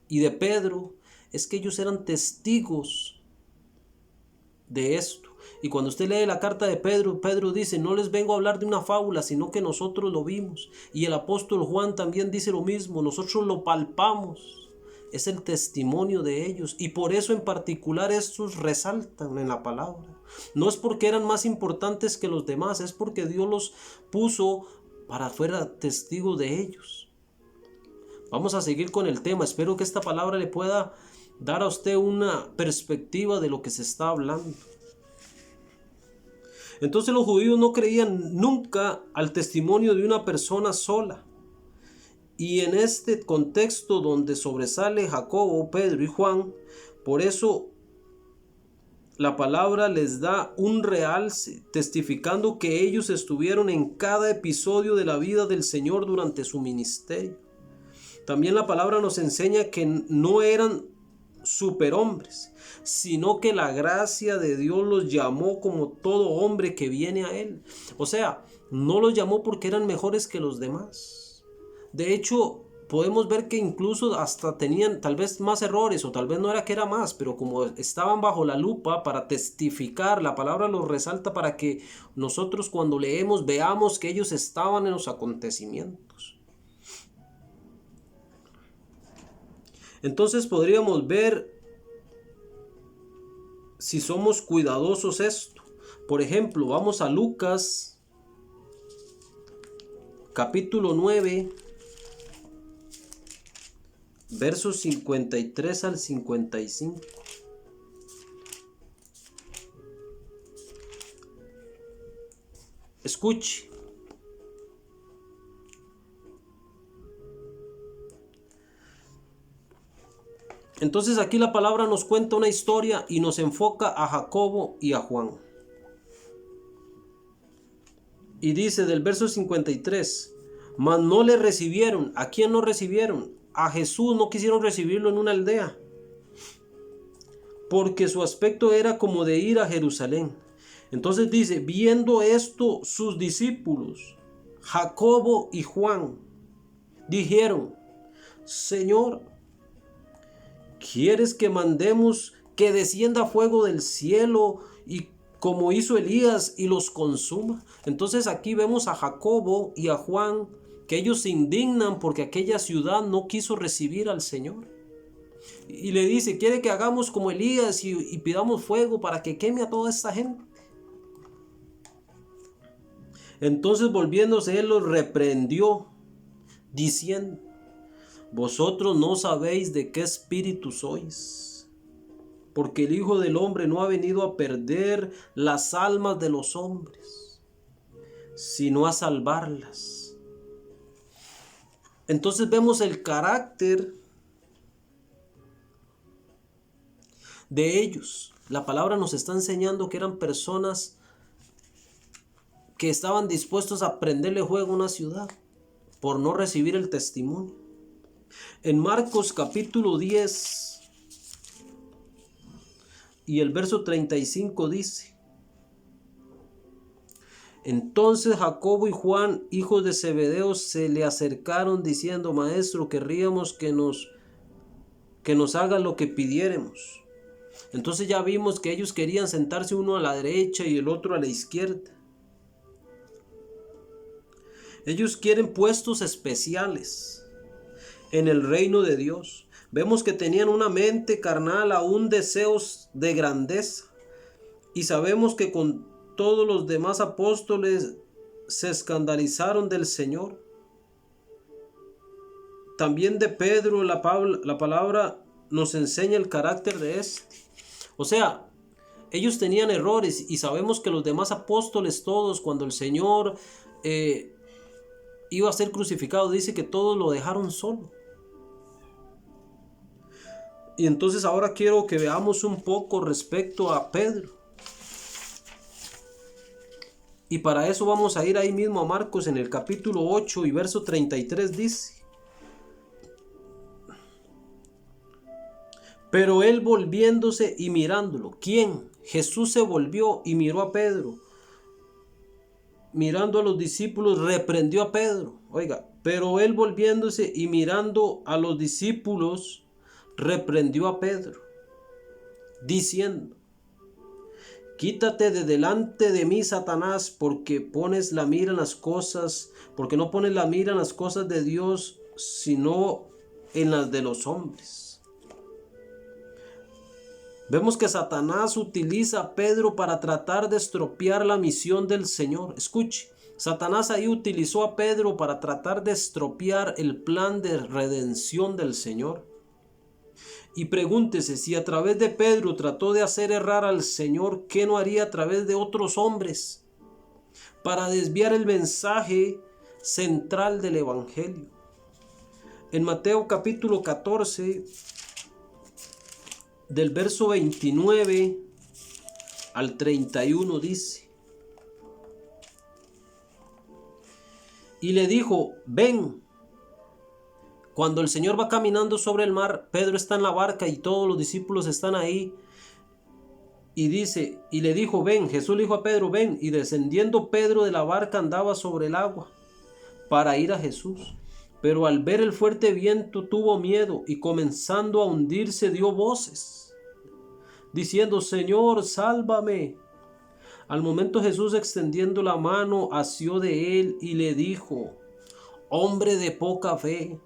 y de Pedro, es que ellos eran testigos de esto. Y cuando usted lee la carta de Pedro, Pedro dice: no les vengo a hablar de una fábula, sino que nosotros lo vimos. Y el apóstol Juan también dice lo mismo: nosotros lo palpamos. Es el testimonio de ellos, y por eso en particular estos resaltan en la palabra. No es porque eran más importantes que los demás, es porque Dios los puso para fuera testigos de ellos. Vamos a seguir con el tema. Espero que esta palabra le pueda dar a usted una perspectiva de lo que se está hablando. Entonces los judíos no creían nunca al testimonio de una persona sola. Y en este contexto donde sobresale Jacobo, Pedro y Juan, por eso la palabra les da un realce, testificando que ellos estuvieron en cada episodio de la vida del Señor durante su ministerio. También la palabra nos enseña que no eran superhombres, sino que la gracia de Dios los llamó como todo hombre que viene a Él. O sea, no los llamó porque eran mejores que los demás. De hecho, podemos ver que incluso hasta tenían tal vez más errores, o tal vez no era que era más, pero como estaban bajo la lupa para testificar, la palabra los resalta para que nosotros cuando leemos veamos que ellos estaban en los acontecimientos. Entonces podríamos ver si somos cuidadosos esto. Por ejemplo, vamos a Lucas capítulo 9, versos 53 al 55. Escuche. Entonces aquí la palabra nos cuenta una historia y nos enfoca a Jacobo y a Juan. Y dice del verso 53, mas no le recibieron. ¿A quién no recibieron? A Jesús no quisieron recibirlo en una aldea, porque su aspecto era como de ir a Jerusalén. Entonces dice, viendo esto sus discípulos, Jacobo y Juan, dijeron, Señor, ¿quieres que mandemos que descienda fuego del cielo y como hizo Elías y los consuma? Entonces aquí vemos a Jacobo y a Juan que ellos se indignan porque aquella ciudad no quiso recibir al Señor. Y le dice, ¿quiere que hagamos como Elías y pidamos fuego para que queme a toda esta gente? Entonces volviéndose él los reprendió, diciendo, vosotros no sabéis de qué espíritu sois, porque el Hijo del Hombre no ha venido a perder las almas de los hombres, sino a salvarlas. Entonces vemos el carácter de ellos. La palabra nos está enseñando que eran personas que estaban dispuestos a prenderle fuego a una ciudad por no recibir el testimonio. En Marcos capítulo 10 y el verso 35 dice, entonces Jacobo y Juan, hijos de Zebedeo, se le acercaron diciendo, Maestro, querríamos que nos haga lo que pidiéremos. Entonces ya vimos que ellos querían sentarse uno a la derecha y el otro a la izquierda. Ellos quieren puestos especiales en el reino de Dios. Vemos que tenían una mente carnal, aún deseos de grandeza. Y sabemos que con todos los demás apóstoles se escandalizaron del Señor. También de Pedro la palabra nos enseña el carácter de este. O sea, ellos tenían errores y sabemos que los demás apóstoles todos, cuando el Señor iba a ser crucificado, dice que todos lo dejaron solo. Y entonces ahora quiero que veamos un poco respecto a Pedro. Y para eso vamos a ir ahí mismo a Marcos en el capítulo 8 y verso 33 dice, pero él volviéndose y mirándolo, ¿quién? Jesús se volvió y miró a Pedro. Mirando a los discípulos, reprendió a Pedro. Oiga, pero él volviéndose y mirando a los discípulos, reprendió a Pedro, diciendo, quítate de delante de mí, Satanás, porque no pones la mira en las cosas de Dios, sino en las de los hombres. Vemos que Satanás utiliza a Pedro para tratar de estropear la misión del Señor. Escuche, Satanás ahí utilizó a Pedro para tratar de estropear el plan de redención del Señor. Y pregúntese, si a través de Pedro trató de hacer errar al Señor, ¿qué no haría a través de otros hombres para desviar el mensaje central del Evangelio? En Mateo capítulo 14, del verso 29 al 31 dice, y le dijo, ven. Cuando el Señor va caminando sobre el mar, Pedro está en la barca y todos los discípulos están ahí. Y dice, y le dijo, ven. Jesús le dijo a Pedro, ven. Y descendiendo Pedro de la barca andaba sobre el agua para ir a Jesús. Pero al ver el fuerte viento tuvo miedo y comenzando a hundirse dio voces, diciendo, Señor, sálvame. Al momento Jesús, extendiendo la mano, asió de él y le dijo, hombre de poca fe,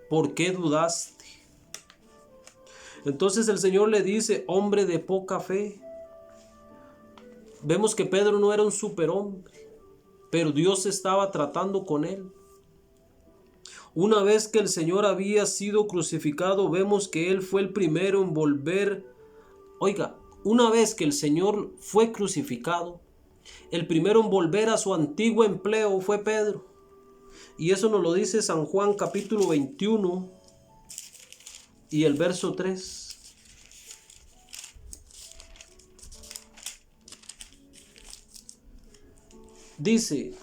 ¿por qué dudaste? Entonces el Señor le dice, hombre de poca fe. Vemos que Pedro no era un superhombre, pero Dios estaba tratando con él. Una vez que el Señor había sido crucificado, vemos que él fue el primero en volver. Oiga, una vez que el Señor fue crucificado, el primero en volver a su antiguo empleo fue Pedro. Y eso nos lo dice San Juan capítulo 21 y el verso 3. Dice,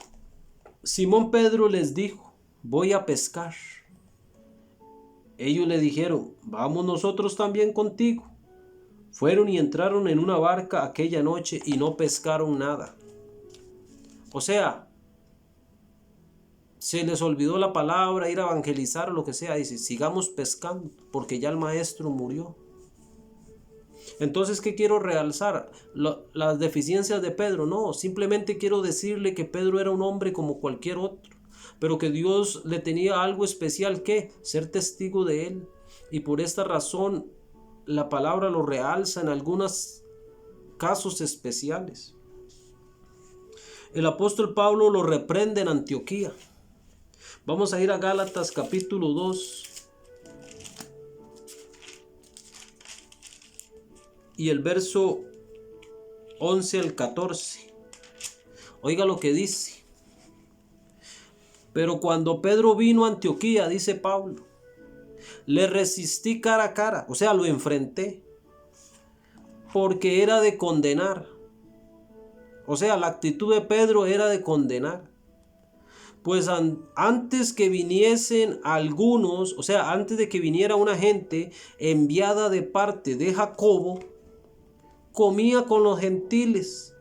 Simón Pedro les dijo, voy a pescar. Ellos le dijeron, vamos nosotros también contigo. Fueron y entraron en una barca aquella noche y no pescaron nada. O sea, se les olvidó la palabra, ir a evangelizar o lo que sea. Dice, sigamos pescando porque ya el maestro murió. Entonces, ¿qué quiero realzar? Las deficiencias de Pedro. No, simplemente quiero decirle que Pedro era un hombre como cualquier otro, pero que Dios le tenía algo especial, que ser testigo de él. Y por esta razón la palabra lo realza en algunos casos especiales. El apóstol Pablo lo reprende en Antioquía. Vamos a ir a Gálatas capítulo 2. Y el verso 11 al 14. Oiga lo que dice. Pero cuando Pedro vino a Antioquía, dice Pablo, le resistí cara a cara, o sea, lo enfrenté, porque era de condenar. O sea, la actitud de Pedro era de condenar. Pues antes que viniesen algunos, o sea, antes de que viniera una gente enviada de parte de Jacobo, comía con los gentiles.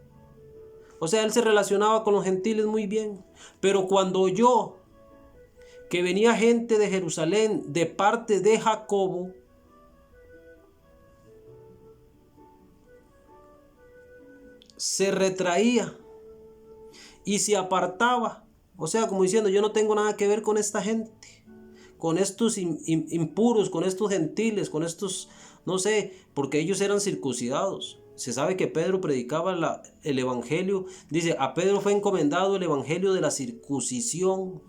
O sea, él se relacionaba con los gentiles muy bien. Pero cuando oyó que venía gente de Jerusalén de parte de Jacobo, se retraía y se apartaba. O sea, como diciendo, yo no tengo nada que ver con esta gente, con estos impuros, con estos gentiles, con estos, no sé, porque ellos eran circuncidados. Se sabe que Pedro predicaba el evangelio. Dice, a Pedro fue encomendado el evangelio de la circuncisión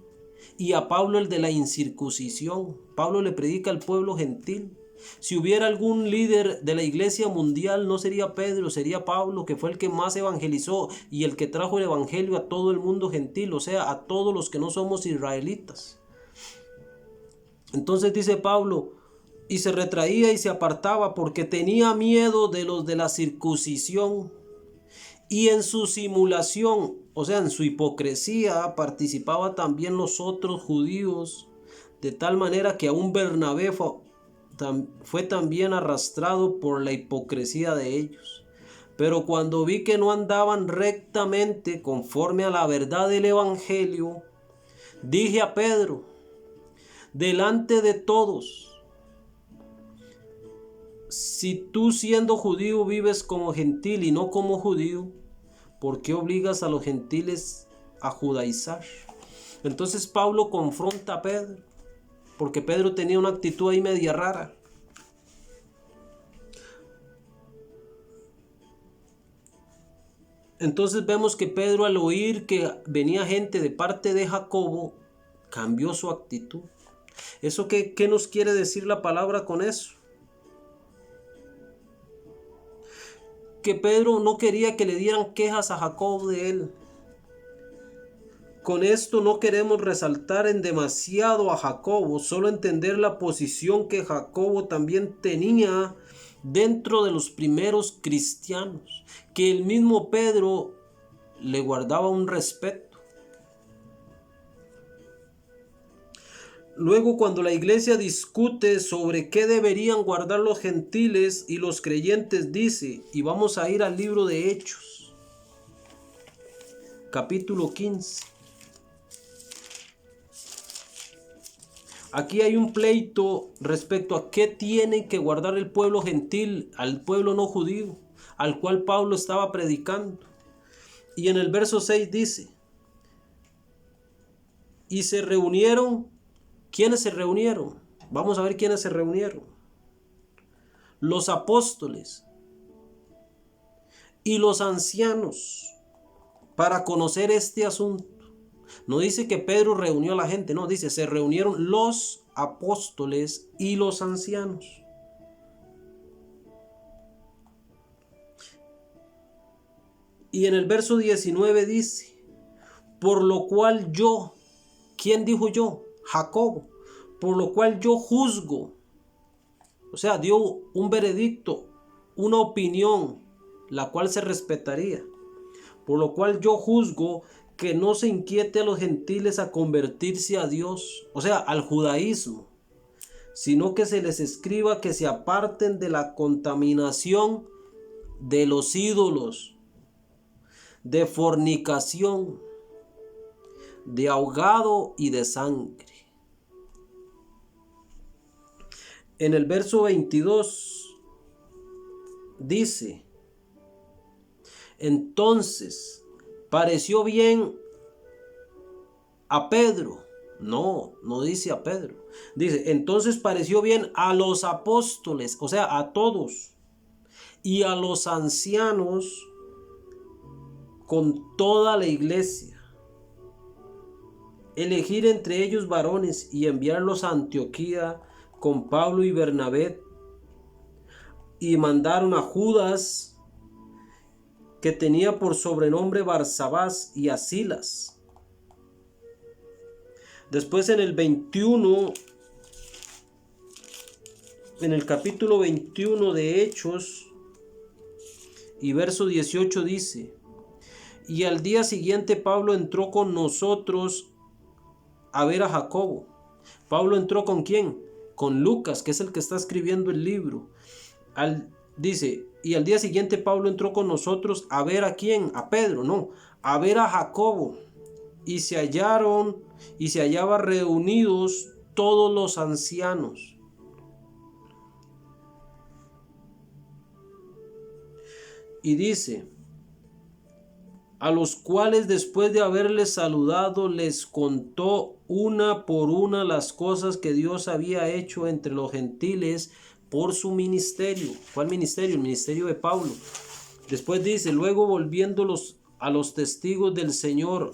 y a Pablo el de la incircuncisión. Pablo le predica al pueblo gentil. Si hubiera algún líder de la iglesia mundial, no sería Pedro, sería Pablo, que fue el que más evangelizó y el que trajo el evangelio a todo el mundo gentil, o sea, a todos los que no somos israelitas. Entonces dice Pablo, y se retraía y se apartaba porque tenía miedo de los de la circuncisión. Y en su simulación, o sea, en su hipocresía, participaban también los otros judíos, de tal manera que aún Bernabé fue también arrastrado por la hipocresía de ellos. Pero cuando vi que no andaban rectamente conforme a la verdad del evangelio, dije a Pedro, delante de todos, si tú siendo judío vives como gentil y no como judío, ¿por qué obligas a los gentiles a judaizar? Entonces Pablo confronta a Pedro, porque Pedro tenía una actitud ahí media rara. Entonces vemos que Pedro, al oír que venía gente de parte de Jacobo, cambió su actitud. ¿Eso qué nos quiere decir la palabra con eso? Que Pedro no quería que le dieran quejas a Jacob de él. Con esto no queremos resaltar en demasiado a Jacobo, solo entender la posición que Jacobo también tenía dentro de los primeros cristianos, que el mismo Pedro le guardaba un respeto. Luego, cuando la iglesia discute sobre qué deberían guardar los gentiles y los creyentes, dice, y vamos a ir al libro de Hechos, capítulo 15. Aquí hay un pleito respecto a qué tiene que guardar el pueblo gentil al pueblo no judío, al cual Pablo estaba predicando. Y en el verso 6 dice, y se reunieron. ¿Quiénes se reunieron? Vamos a ver quiénes se reunieron. Los apóstoles y los ancianos para conocer este asunto. No dice que Pedro reunió a la gente, no, dice se reunieron los apóstoles y los ancianos. Y en el verso 19 dice, por lo cual yo, ¿quién dijo yo? Jacobo, por lo cual yo juzgo O sea, dio un veredicto, una opinión, la cual se respetaría. Por lo cual yo juzgo que no se inquiete a los gentiles a convertirse a Dios, o sea, al judaísmo, sino que se les escriba que se aparten de la contaminación de los ídolos, de fornicación, de ahogado y de sangre. En el verso 22 dice: entonces pareció bien a Pedro. No dice a Pedro. Dice, entonces pareció bien a los apóstoles, o sea, a todos, y a los ancianos con toda la iglesia, elegir entre ellos varones y enviarlos a Antioquía con Pablo y Bernabé, y mandaron a Judas, que tenía por sobrenombre Barsabás, y a Silas. Después en el 21, en el capítulo 21 de Hechos y verso 18 dice: y al día siguiente Pablo entró con nosotros a ver a Jacobo. Pablo entró ¿con quién? Con Lucas, que es el que está escribiendo el libro. Dice, y al día siguiente Pablo entró con nosotros a ver a quién, a Pedro, no, a ver a Jacobo. Y se hallaban reunidos todos los ancianos. Y dice, a los cuales después de haberles saludado les contó una por una las cosas que Dios había hecho entre los gentiles por su ministerio. ¿Cuál ministerio? El ministerio de Pablo. Después dice, luego volviéndolos a los testigos del Señor.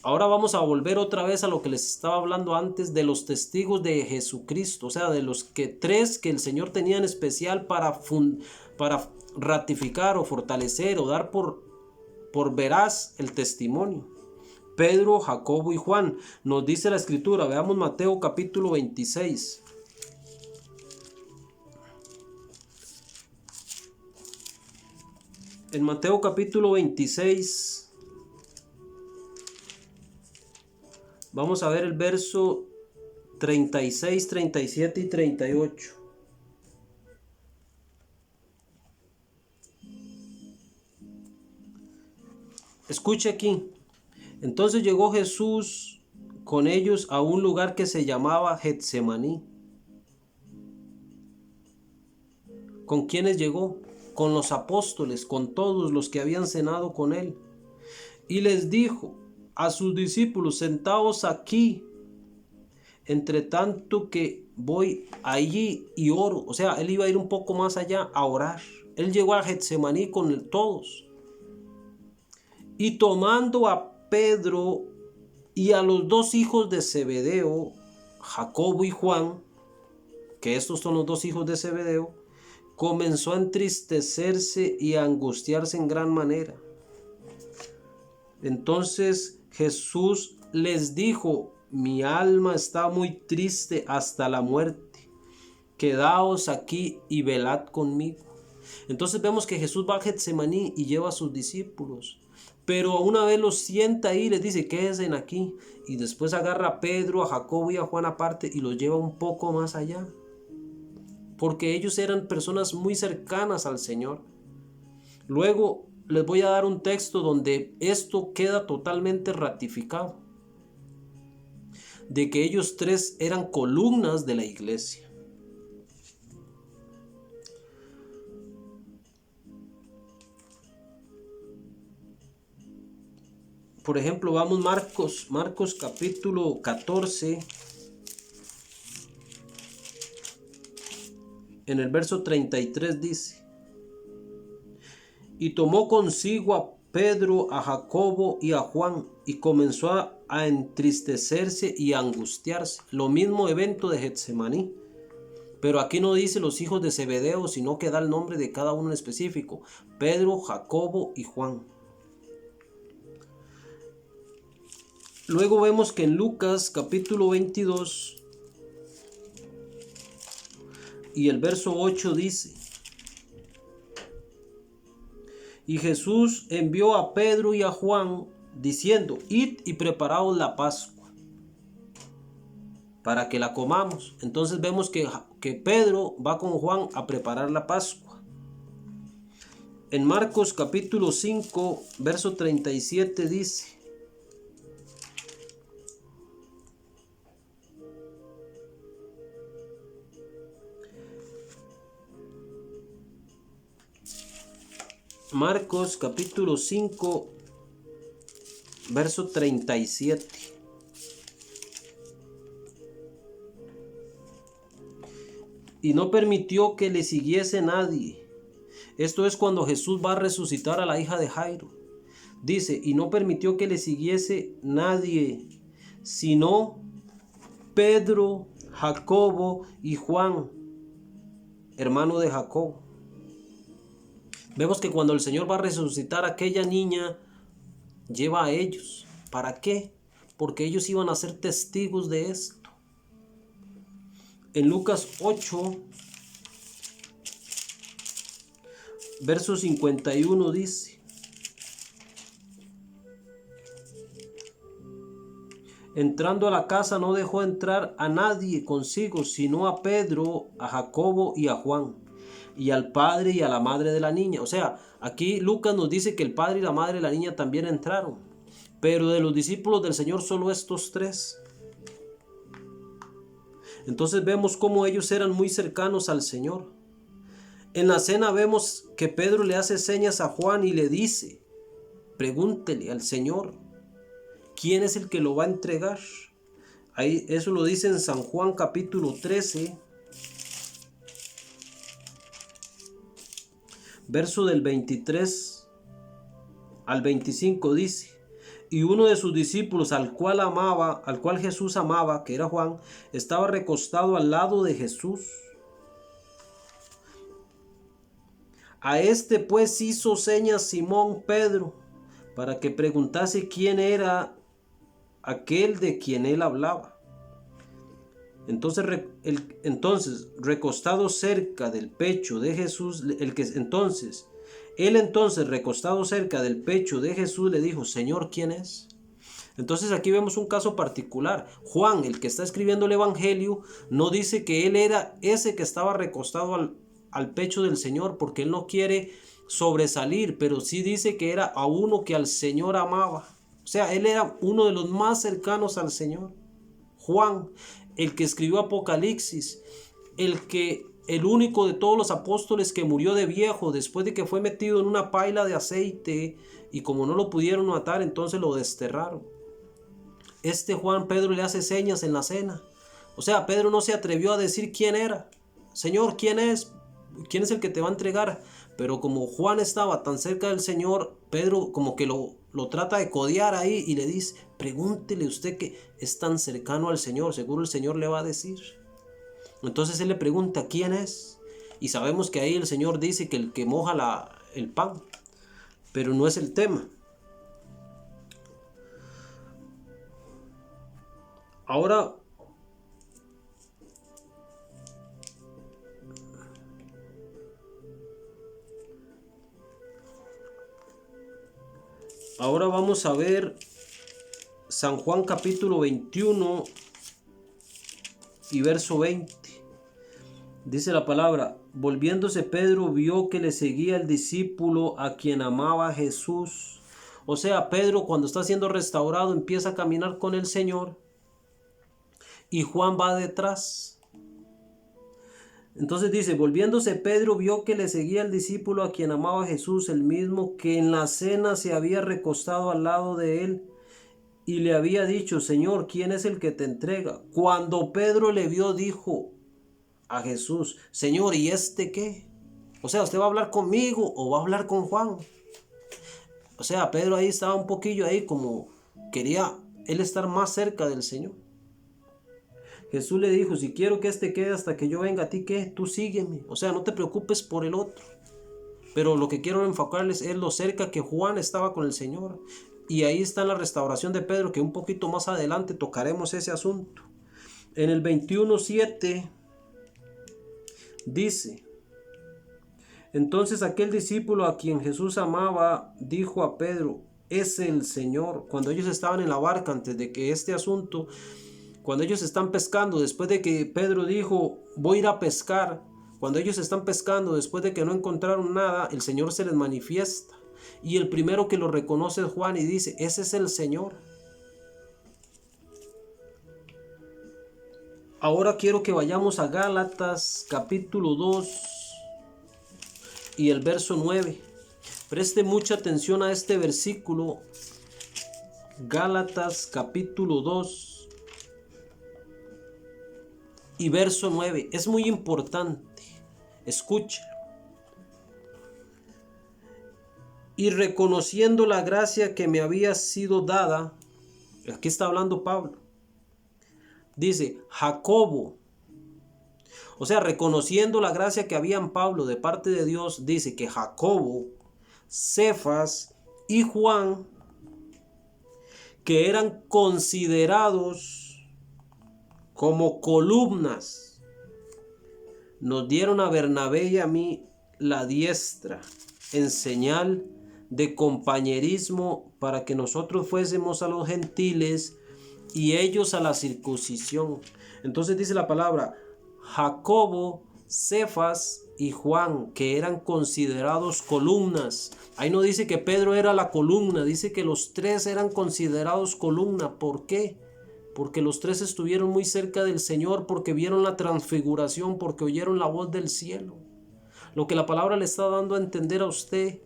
Ahora vamos a volver otra vez a lo que les estaba hablando antes de los testigos de Jesucristo, o sea, de los tres que el Señor tenía en especial para ratificar o fortalecer o dar por veraz el testimonio. Pedro, Jacobo y Juan, nos dice la Escritura. Veamos Mateo capítulo 26. En Mateo capítulo 26 vamos a ver el verso 36, 37 y 38. Escuche aquí. Entonces llegó Jesús con ellos a un lugar que se llamaba Getsemaní. ¿Con quiénes llegó? Con los apóstoles, con todos los que habían cenado con él. Y les dijo a sus discípulos, sentaos aquí, entre tanto que voy allí y oro. O sea, él iba a ir un poco más allá a orar. Él llegó a Getsemaní con todos. Y tomando a Pedro y a los dos hijos de Zebedeo, Jacobo y Juan, que estos son los dos hijos de Zebedeo, comenzó a entristecerse y a angustiarse en gran manera. Entonces Jesús les dijo, mi alma está muy triste hasta la muerte. Quedaos aquí y velad conmigo. Entonces vemos que Jesús va a Getsemaní y lleva a sus discípulos. Pero una vez los sienta ahí, les dice, quédense aquí. Y después agarra a Pedro, a Jacobo y a Juan aparte y los lleva un poco más allá. Porque ellos eran personas muy cercanas al Señor. Luego les voy a dar un texto donde esto queda totalmente ratificado. De que ellos tres eran columnas de la iglesia. Por ejemplo, vamos Marcos capítulo 14. En el verso 33 dice, y tomó consigo a Pedro, a Jacobo y a Juan, y comenzó a entristecerse y a angustiarse. Lo mismo evento de Getsemaní. Pero aquí no dice los hijos de Zebedeo, sino que da el nombre de cada uno en específico. Pedro, Jacobo y Juan. Luego vemos que en Lucas capítulo 22 y el verso 8 dice: y Jesús envió a Pedro y a Juan, diciendo: id y preparaos la Pascua, para que la comamos. Entonces vemos que Pedro va con Juan a preparar la Pascua. En Marcos capítulo 5, verso 37 dice: Marcos capítulo 5, verso 37. Y no permitió que le siguiese nadie. Esto es cuando Jesús va a resucitar a la hija de Jairo. Dice: y no permitió que le siguiese nadie, sino Pedro, Jacobo y Juan, hermano de Jacobo. Vemos que cuando el Señor va a resucitar a aquella niña, lleva a ellos. ¿Para qué? Porque ellos iban a ser testigos de esto. En Lucas 8, verso 51 dice: entrando a la casa no dejó entrar a nadie consigo, sino a Pedro, a Jacobo y a Juan, y al padre y a la madre de la niña. O sea, aquí Lucas nos dice que el padre y la madre de la niña también entraron, pero de los discípulos del Señor solo estos tres. Entonces vemos cómo ellos eran muy cercanos al Señor. En la cena vemos que Pedro le hace señas a Juan y le dice: pregúntele al Señor, ¿quién es el que lo va a entregar? Ahí, eso lo dice en San Juan capítulo 13, verso del 23 al 25 dice: y uno de sus discípulos, al cual Jesús amaba, que era Juan, estaba recostado al lado de Jesús. A este pues hizo señas Simón Pedro, para que preguntase quién era aquel de quien él hablaba. Entonces recostado cerca del pecho de Jesús, él recostado cerca del pecho de Jesús le dijo: Señor, ¿quién es? Entonces aquí vemos un caso particular. Juan, el que está escribiendo el Evangelio, no dice que él era ese que estaba recostado al pecho del Señor, porque él no quiere sobresalir, pero sí dice que era a uno que al Señor amaba. O sea, él era uno de los más cercanos al Señor. Juan, el que escribió Apocalipsis, el único de todos los apóstoles que murió de viejo después de que fue metido en una paila de aceite, y como no lo pudieron matar, entonces lo desterraron. Este Juan, Pedro le hace señas en la cena. O sea, Pedro no se atrevió a decir quién era. Señor, ¿quién es? ¿Quién es el que te va a entregar? Pero como Juan estaba tan cerca del Señor, Pedro como que lo trata de codear ahí y le dice: pregúntele usted que es tan cercano al Señor, seguro el Señor le va a decir. Entonces él le pregunta: ¿quién es? Y sabemos que ahí el Señor dice que el que moja el pan, pero no es el tema. Ahora vamos a ver San Juan capítulo 21 y verso 20. Dice la palabra: volviéndose Pedro vio que le seguía el discípulo a quien amaba Jesús. O sea, Pedro, cuando está siendo restaurado, empieza a caminar con el Señor y Juan va detrás. Entonces dice: volviéndose Pedro vio que le seguía el discípulo a quien amaba Jesús, el mismo que en la cena se había recostado al lado de él, y le había dicho: Señor, ¿quién es el que te entrega? Cuando Pedro le vio, dijo a Jesús: Señor, ¿y este qué? O sea, ¿usted va a hablar conmigo o va a hablar con Juan? O sea, Pedro ahí estaba un poquillo ahí como quería él estar más cerca del Señor. Jesús le dijo: si quiero que este quede hasta que yo venga, ¿a ti qué? Tú sígueme. O sea, no te preocupes por el otro. Pero lo que quiero enfocarles es lo cerca que Juan estaba con el Señor. Y ahí está la restauración de Pedro, que un poquito más adelante tocaremos ese asunto. En el 21:7 Dice: entonces aquel discípulo a quien Jesús amaba dijo a Pedro: es el Señor. Cuando ellos estaban en la barca, antes de que este asunto, cuando ellos están pescando, después de que Pedro dijo: voy a ir a pescar, cuando ellos están pescando, después de que no encontraron nada, el Señor se les manifiesta. Y el primero que lo reconoce es Juan y dice: ese es el Señor. Ahora quiero que vayamos a Gálatas capítulo 2 y el verso 9. Preste mucha atención a este versículo. Gálatas capítulo 2 y verso 9. Es muy importante. Escúchelo. Y reconociendo la gracia que me había sido dada, aquí está hablando Pablo, dice Jacobo, o sea, reconociendo la gracia que había en Pablo de parte de Dios, dice que Jacobo, Cefas y Juan, que eran considerados como columnas, nos dieron a Bernabé y a mí la diestra en señal de compañerismo para que nosotros fuésemos a los gentiles y ellos a la circuncisión. Entonces dice la palabra Jacobo, Cefas y Juan, que eran considerados columnas. Ahí no dice que Pedro era la columna, dice que los tres eran considerados columna. ¿Por qué? Porque los tres estuvieron muy cerca del Señor, porque vieron la transfiguración, porque oyeron la voz del cielo. Lo que la palabra le está dando a entender a usted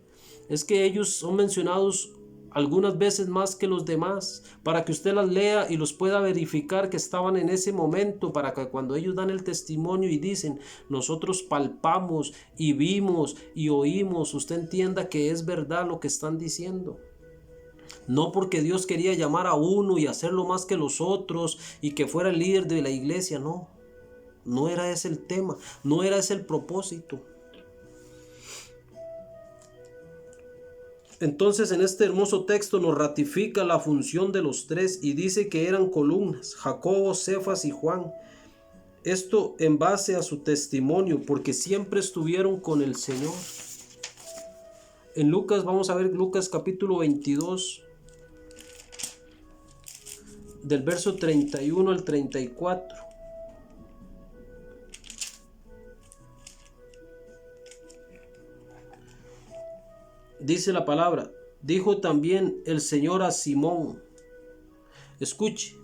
es que ellos son mencionados algunas veces más que los demás, para que usted las lea y los pueda verificar que estaban en ese momento, para que cuando ellos dan el testimonio y dicen: nosotros palpamos y vimos y oímos, usted entienda que es verdad lo que están diciendo. No porque Dios quería llamar a uno y hacerlo más que los otros y que fuera el líder de la iglesia, no era ese el tema, no era ese el propósito. Entonces en este hermoso texto nos ratifica la función de los tres y dice que eran columnas, Jacobo, Cefas y Juan. Esto en base a su testimonio, porque siempre estuvieron con el Señor. En Lucas, vamos a ver Lucas capítulo 22, del verso 31 al 34. Dice la palabra: dijo también el Señor a Simón. Escuche.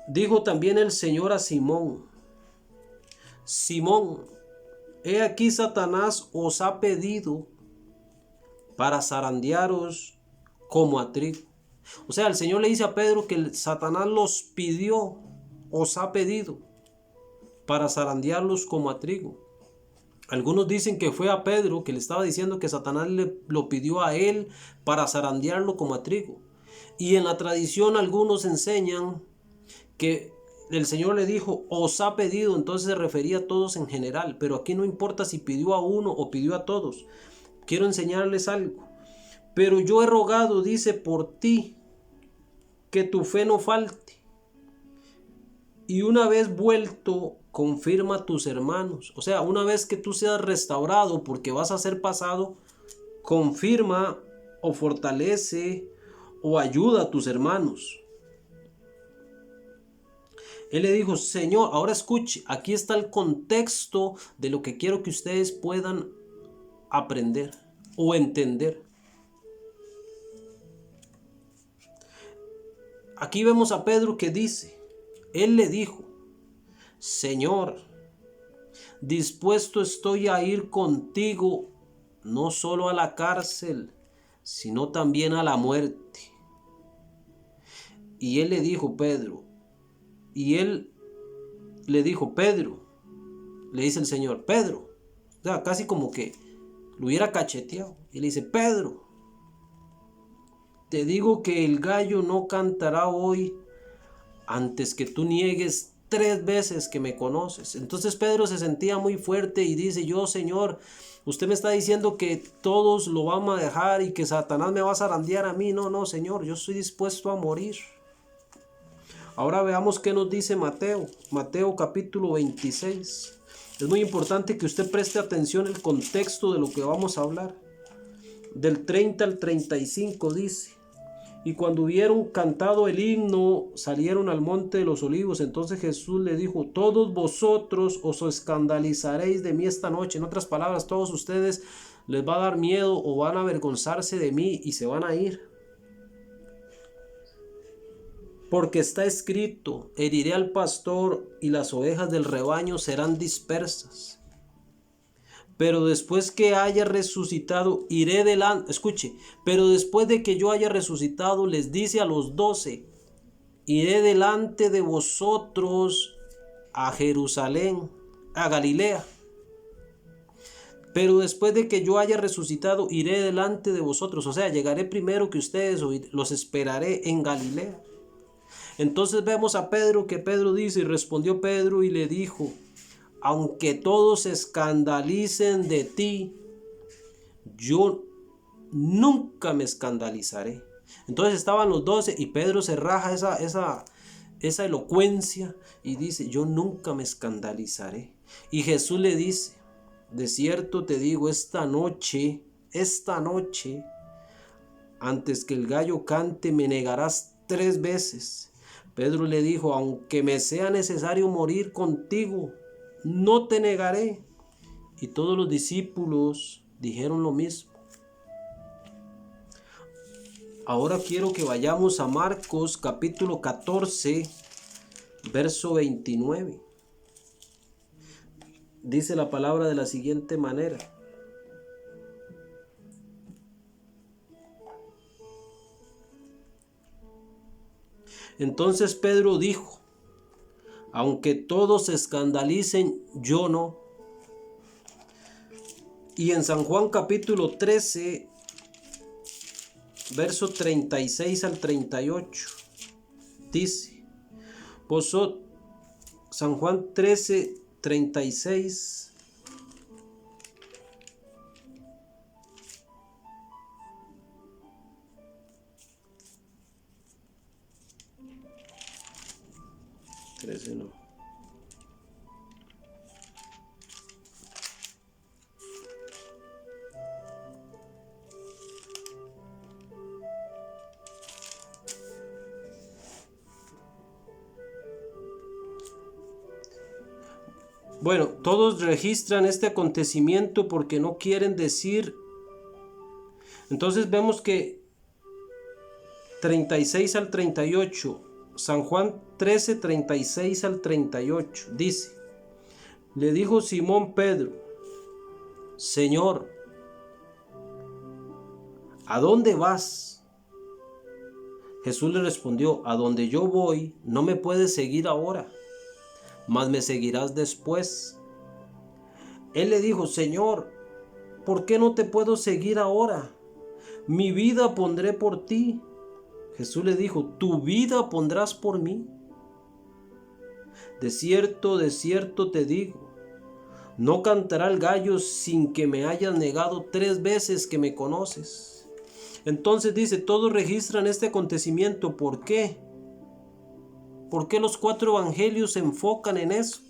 Dijo también el Señor a Simón: Simón, he aquí Satanás os ha pedido para zarandearos como a trigo. O sea, el Señor le dice a Pedro que Satanás los pidió, os ha pedido para zarandearlos como a trigo. Algunos dicen que fue a Pedro que le estaba diciendo que Satanás lo pidió a él para zarandearlo como a trigo. Y en la tradición algunos enseñan que el Señor le dijo: os ha pedido, entonces se refería a todos en general. Pero aquí no importa si pidió a uno o pidió a todos. Quiero enseñarles algo. Pero yo he rogado, dice, por ti, que tu fe no falte. Y una vez vuelto, confirma a tus hermanos. O sea, una vez que tú seas restaurado, porque vas a ser pasado, confirma o fortalece o ayuda a tus hermanos. Él le dijo: Señor, ahora escuche, aquí está el contexto de lo que quiero que ustedes puedan aprender o entender. Aquí vemos a Pedro que dice, él le dijo: Señor, dispuesto estoy a ir contigo, no solo a la cárcel, sino también a la muerte. Y él le dijo, Pedro, Pedro, le dice el Señor, Pedro, o sea, casi como que lo hubiera cacheteado. Y le dice: Pedro, te digo que el gallo no cantará hoy antes que tú niegues 3 veces que me conoces. Entonces Pedro se sentía muy fuerte y dice: yo, Señor, usted me está diciendo que todos lo vamos a dejar y que Satanás me va a zarandear a mí. No, Señor, yo estoy dispuesto a morir. Ahora veamos qué nos dice Mateo. Mateo capítulo 26. Es muy importante que usted preste atención al contexto de lo que vamos a hablar. Del 30 al 35 dice: y cuando hubieron cantado el himno, salieron al monte de los olivos. Entonces Jesús le dijo: todos vosotros os escandalizaréis de mí esta noche. En otras palabras, todos ustedes les va a dar miedo o van a avergonzarse de mí y se van a ir. Porque está escrito: heriré al pastor y las ovejas del rebaño serán dispersas. Pero después que haya resucitado, iré delante. Escuche, pero después de que yo haya resucitado, les dice a los 12: iré delante de vosotros a Jerusalén, a Galilea. Pero después de que yo haya resucitado, iré delante de vosotros. O sea, llegaré primero que ustedes, los esperaré en Galilea. Entonces vemos a Pedro, que Pedro dice: y respondió Pedro y le dijo: aunque todos se escandalicen de ti, yo nunca me escandalizaré. Entonces estaban los 12 y Pedro se raja esa elocuencia y dice: yo nunca me escandalizaré. Y Jesús le dice: de cierto te digo, esta noche, antes que el gallo cante, me negarás 3 veces. Pedro le dijo: aunque me sea necesario morir contigo, no te negaré. Y todos los discípulos dijeron lo mismo. Ahora quiero que vayamos a Marcos capítulo 14, verso 29. Dice la palabra de la siguiente manera: entonces Pedro dijo: aunque todos se escandalicen, yo no. Y en San Juan capítulo 13, verso 36 al 38, dice: San Juan 13, 36. No. Bueno, todos registran este acontecimiento porque no quieren decir. Entonces vemos que 36 al 38, San Juan 13, 36 al 38, dice: le dijo Simón Pedro: Señor, ¿a dónde vas? Jesús le respondió: a donde yo voy, no me puedes seguir ahora, mas me seguirás después. Él le dijo: Señor, ¿por qué no te puedo seguir ahora? Mi vida pondré por ti. Jesús le dijo: ¿tu vida pondrás por mí? De cierto te digo, no cantará el gallo sin que me hayas negado 3 veces que me conoces. Entonces dice, todos registran este acontecimiento. ¿Por qué? ¿Por qué los 4 evangelios se enfocan en esto?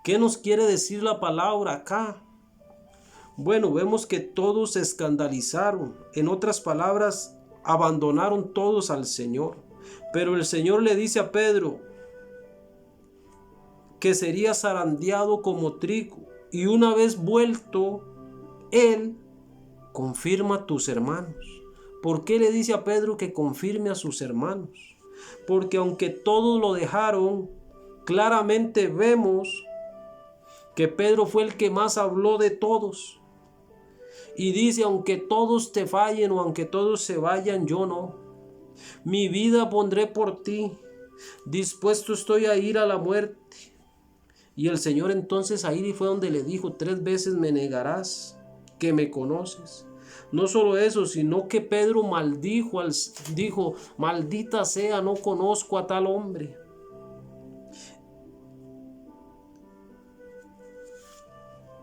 ¿Qué nos quiere decir la palabra acá? Bueno, vemos que todos se escandalizaron. En otras palabras, abandonaron todos al Señor. Pero el Señor le dice a Pedro que sería zarandeado como trigo. Y una vez vuelto, Él confirma a tus hermanos. ¿Por qué le dice a Pedro que confirme a sus hermanos? Porque aunque todos lo dejaron, claramente vemos que Pedro fue el que más habló de todos. Y dice, aunque todos te fallen o aunque todos se vayan, yo no. Mi vida pondré por ti. Dispuesto estoy a ir a la muerte. Y el Señor entonces ahí fue donde le dijo, 3 veces me negarás que me conoces. No solo eso, sino que Pedro dijo, maldita sea, no conozco a tal hombre.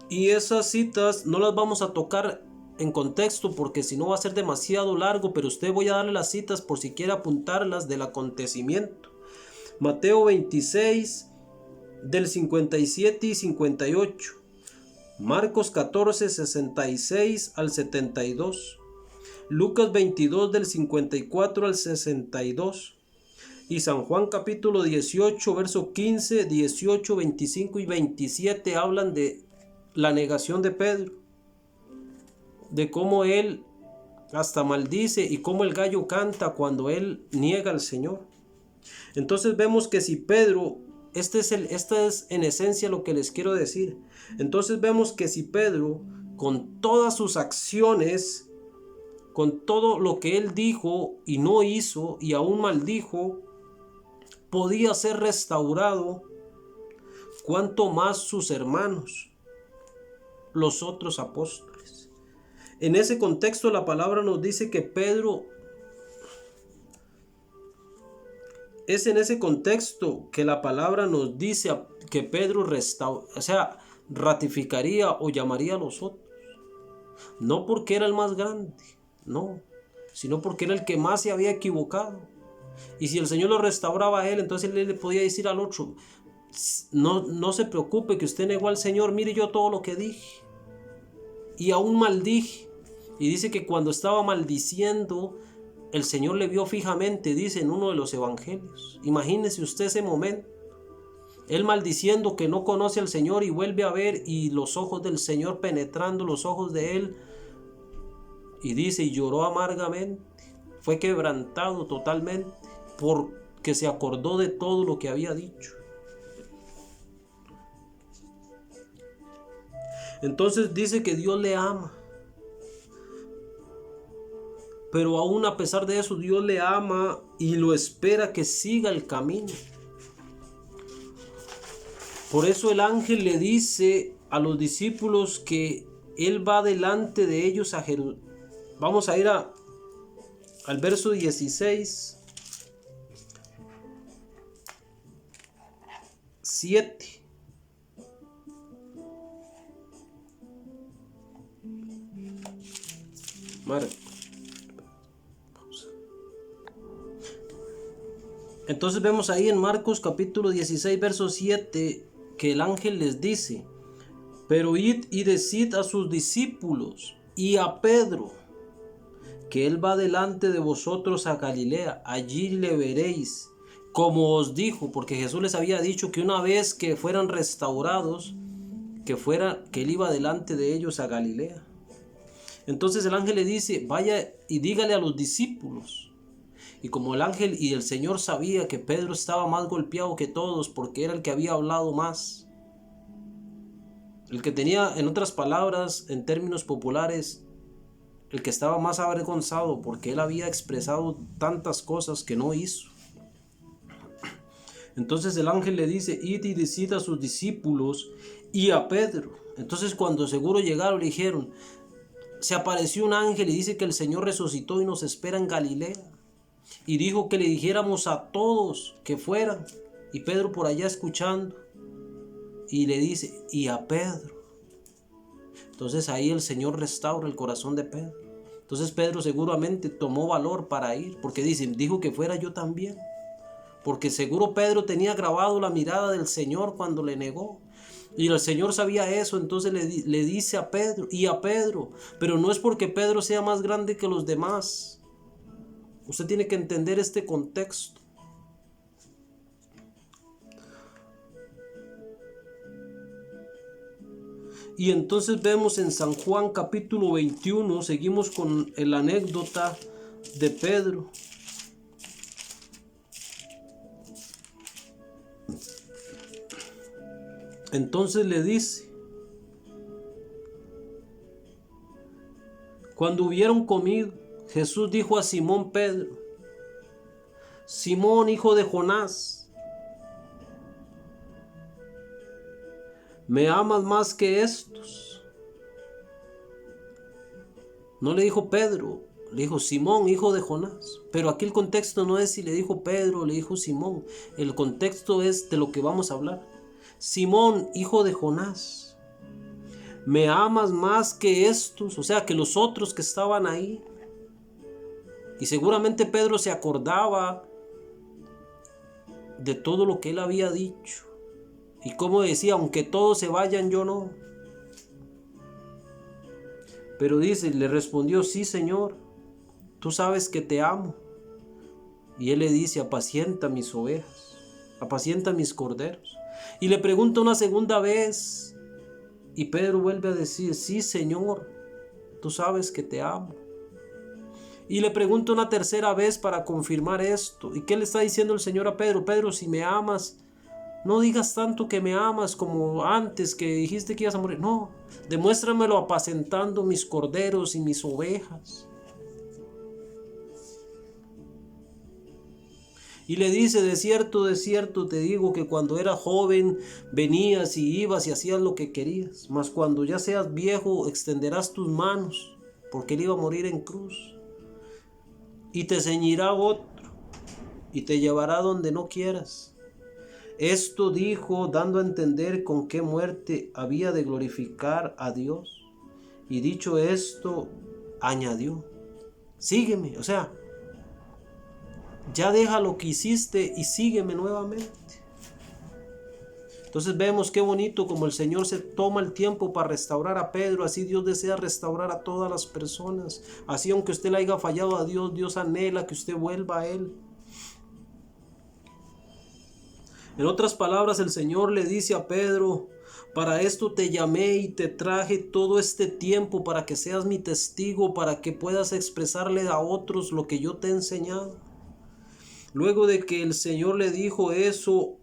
Y esas citas no las vamos a tocar en contexto porque si no va a ser demasiado largo, pero usted voy a darle las citas por si quiere apuntarlas del acontecimiento. Mateo 26 del 57 y 58. Marcos 14, 66 al 72. Lucas 22 del 54 al 62. Y San Juan capítulo 18, verso 15, 18, 25 y 27 hablan de la negación de Pedro, de cómo él hasta maldice y cómo el gallo canta cuando él niega al Señor. Entonces vemos que si Pedro, esta es en esencia lo que les quiero decir. Entonces vemos que si Pedro, con todas sus acciones, con todo lo que él dijo y no hizo y aún maldijo, podía ser restaurado, cuanto más sus hermanos, los otros apóstoles. En ese contexto la palabra nos dice que Pedro, es en ese contexto que la palabra nos dice que Pedro ratificaría o llamaría a los otros. No porque era el más grande, no, sino porque era el que más se había equivocado. Y si el Señor lo restauraba a él, entonces él le podía decir al otro, no se preocupe que usted negó al Señor, mire yo todo lo que dije. Y aún maldije. Y dice que cuando estaba maldiciendo, el Señor le vio fijamente, dice en uno de los evangelios. Imagínese usted ese momento. Él maldiciendo que no conoce al Señor y vuelve a ver y los ojos del Señor penetrando los ojos de él. Y dice, y lloró amargamente. Fue quebrantado totalmente porque se acordó de todo lo que había dicho. Entonces dice que Dios le ama. Pero aún a pesar de eso, Dios le ama y lo espera que siga el camino. Por eso el ángel le dice a los discípulos que él va delante de ellos a Jerusalén. Vamos a ir al verso 16, 7. Entonces vemos ahí en Marcos capítulo 16, verso 7, que el ángel les dice, pero id y decid a sus discípulos y a Pedro, que él va delante de vosotros a Galilea, allí le veréis, como os dijo, porque Jesús les había dicho que una vez que fueran restaurados, que él iba delante de ellos a Galilea. Entonces el ángel le dice, vaya y dígale a los discípulos. Y como el ángel y el Señor sabía que Pedro estaba más golpeado que todos, porque era el que había hablado más, el que tenía, en otras palabras, en términos populares, el que estaba más avergonzado porque él había expresado tantas cosas que no hizo. Entonces el ángel le dice, id y decid a sus discípulos y a Pedro. Entonces cuando seguro llegaron le dijeron, se apareció un ángel y dice que el Señor resucitó y nos espera en Galilea. Y dijo que le dijéramos a todos que fueran. Y Pedro por allá escuchando. Y le dice, y a Pedro. Entonces ahí el Señor restaura el corazón de Pedro. Entonces Pedro seguramente tomó valor para ir, porque dijo que fuera yo también. Porque seguro Pedro tenía grabado la mirada del Señor cuando le negó. Y el Señor sabía eso, entonces le dice a Pedro, y a Pedro. Pero no es porque Pedro sea más grande que los demás. Usted tiene que entender este contexto. Y entonces vemos en San Juan capítulo 21, seguimos con la anécdota de Pedro. Entonces le dice, cuando hubieron comido, Jesús dijo a Simón Pedro, Simón, hijo de Jonás, ¿me amas más que estos? No le dijo Pedro, le dijo Simón, hijo de Jonás. Pero aquí el contexto no es si le dijo Pedro o le dijo Simón. El contexto es de lo que vamos a hablar. Simón, hijo de Jonás, ¿Me amas más que estos? O sea, que los otros que estaban ahí. Y seguramente Pedro se acordaba de todo lo que él había dicho. Y como decía, aunque todos se vayan, yo no. Pero dice, le respondió, sí, Señor, tú sabes que te amo. Y él le dice, apacienta mis ovejas, apacienta mis corderos. Y le pregunta una segunda vez, y Pedro vuelve a decir, sí, Señor, tú sabes que te amo. Y le pregunta una tercera vez para confirmar esto. ¿Y qué le está diciendo el Señor a Pedro? Pedro, si me amas, no digas tanto que me amas como antes que dijiste que ibas a morir. No, demuéstramelo apacentando mis corderos y mis ovejas. Y le dice, de cierto te digo que cuando eras joven venías y ibas y hacías lo que querías. Mas cuando ya seas viejo extenderás tus manos, porque él iba a morir en cruz. Y te ceñirá otro y te llevará donde no quieras. Esto dijo dando a entender con qué muerte había de glorificar a Dios. Y dicho esto, añadió, sígueme, o sea, ya deja lo que hiciste y sígueme nuevamente. Entonces vemos qué bonito como el Señor se toma el tiempo para restaurar a Pedro. Así Dios desea restaurar a todas las personas. Así aunque usted le haya fallado a Dios, Dios anhela que usted vuelva a Él. En otras palabras, el Señor le dice a Pedro, para esto te llamé y te traje todo este tiempo para que seas mi testigo, para que puedas expresarle a otros lo que yo te he enseñado. Luego de que el Señor le dijo eso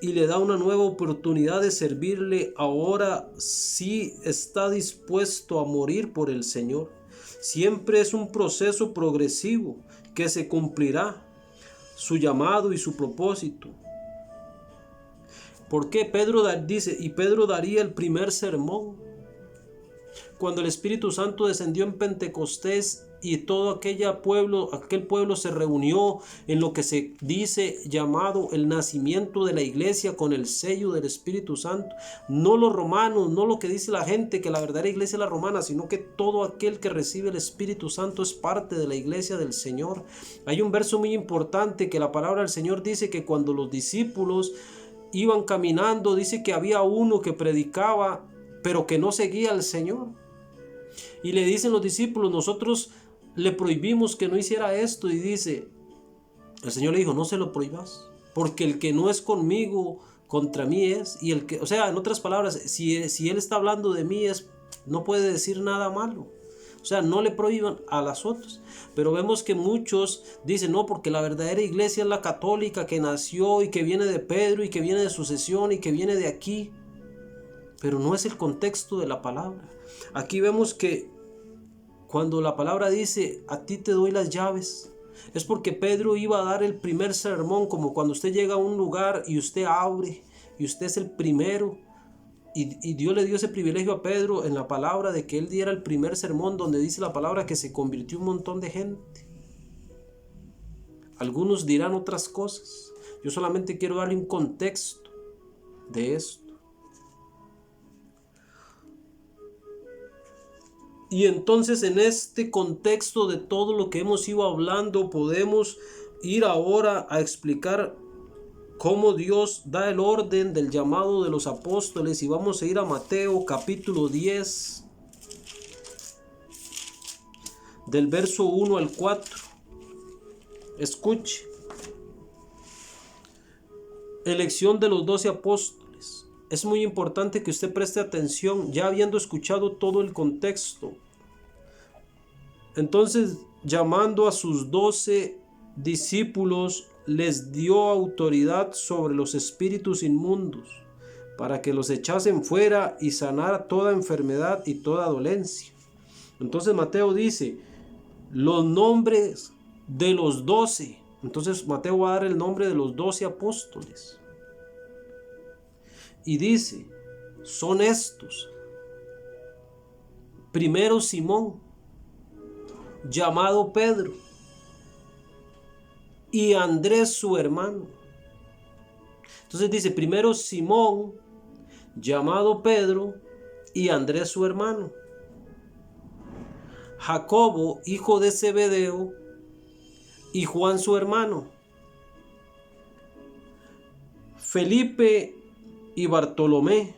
y le da una nueva oportunidad de servirle, ahora sí está dispuesto a morir por el Señor. Siempre es un proceso progresivo que se cumplirá su llamado y su propósito. ¿Por qué? Pedro dice, y Pedro daría el primer sermón. Cuando el Espíritu Santo descendió en Pentecostés y todo aquel pueblo se reunió en lo que se dice llamado el nacimiento de la iglesia con el sello del Espíritu Santo. No los romanos, no lo que dice la gente que la verdadera iglesia es la romana, sino que todo aquel que recibe el Espíritu Santo es parte de la iglesia del Señor. Hay un verso muy importante que la palabra del Señor dice que cuando los discípulos iban caminando, dice que había uno que predicaba, pero que no seguía al Señor. Y le dicen los discípulos, nosotros le prohibimos que no hiciera esto. Y dice, el Señor le dijo, no se lo prohíbas, porque el que no es conmigo, contra mí es. Y el que, o sea, en otras palabras, si él está hablando de mí, no puede decir nada malo. O sea, no le prohíban a las otras. Pero vemos que muchos dicen, no, porque la verdadera iglesia es la católica que nació y que viene de Pedro y que viene de sucesión y que viene de aquí. Pero no es el contexto de la palabra. Aquí vemos que cuando la palabra dice, a ti te doy las llaves, es porque Pedro iba a dar el primer sermón, como cuando usted llega a un lugar y usted abre y usted es el primero. Y Dios le dio ese privilegio a Pedro en la palabra de que él diera el primer sermón, donde dice la palabra que se convirtió un montón de gente. Algunos dirán otras cosas. Yo solamente quiero darle un contexto de esto. Y entonces en este contexto de todo lo que hemos ido hablando, podemos ir ahora a explicar cómo Dios da el orden del llamado de los apóstoles. Y vamos a ir a Mateo capítulo 10, del verso 1 al 4. Escuche. Elección de los 12 apóstoles. Es muy importante que usted preste atención, ya habiendo escuchado todo el contexto. Entonces, llamando a sus 12 discípulos, les dio autoridad sobre los espíritus inmundos, para que los echasen fuera y sanara toda enfermedad y toda dolencia. Entonces Mateo dice, los nombres de los 12. Entonces Mateo va a dar el nombre de los 12 apóstoles. Y dice, son estos. Primero Simón, llamado Pedro, y Andrés su hermano. Entonces dice, primero Simón, llamado Pedro, y Andrés su hermano, Jacobo, hijo de Zebedeo, y Juan su hermano, Felipe y Bartolomé,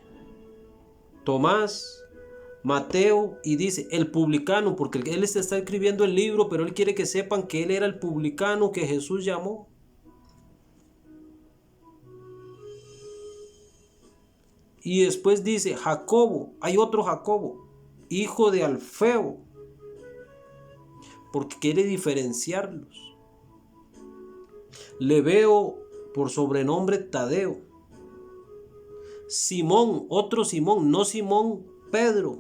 Tomás, Mateo, y dice el publicano, porque él está escribiendo el libro, pero él quiere que sepan que él era el publicano que Jesús llamó. Y después dice Jacobo, hay otro Jacobo, hijo de Alfeo, porque quiere diferenciarlos. Lebeo, por sobrenombre Tadeo. Simón, otro Simón, no Simón Pedro,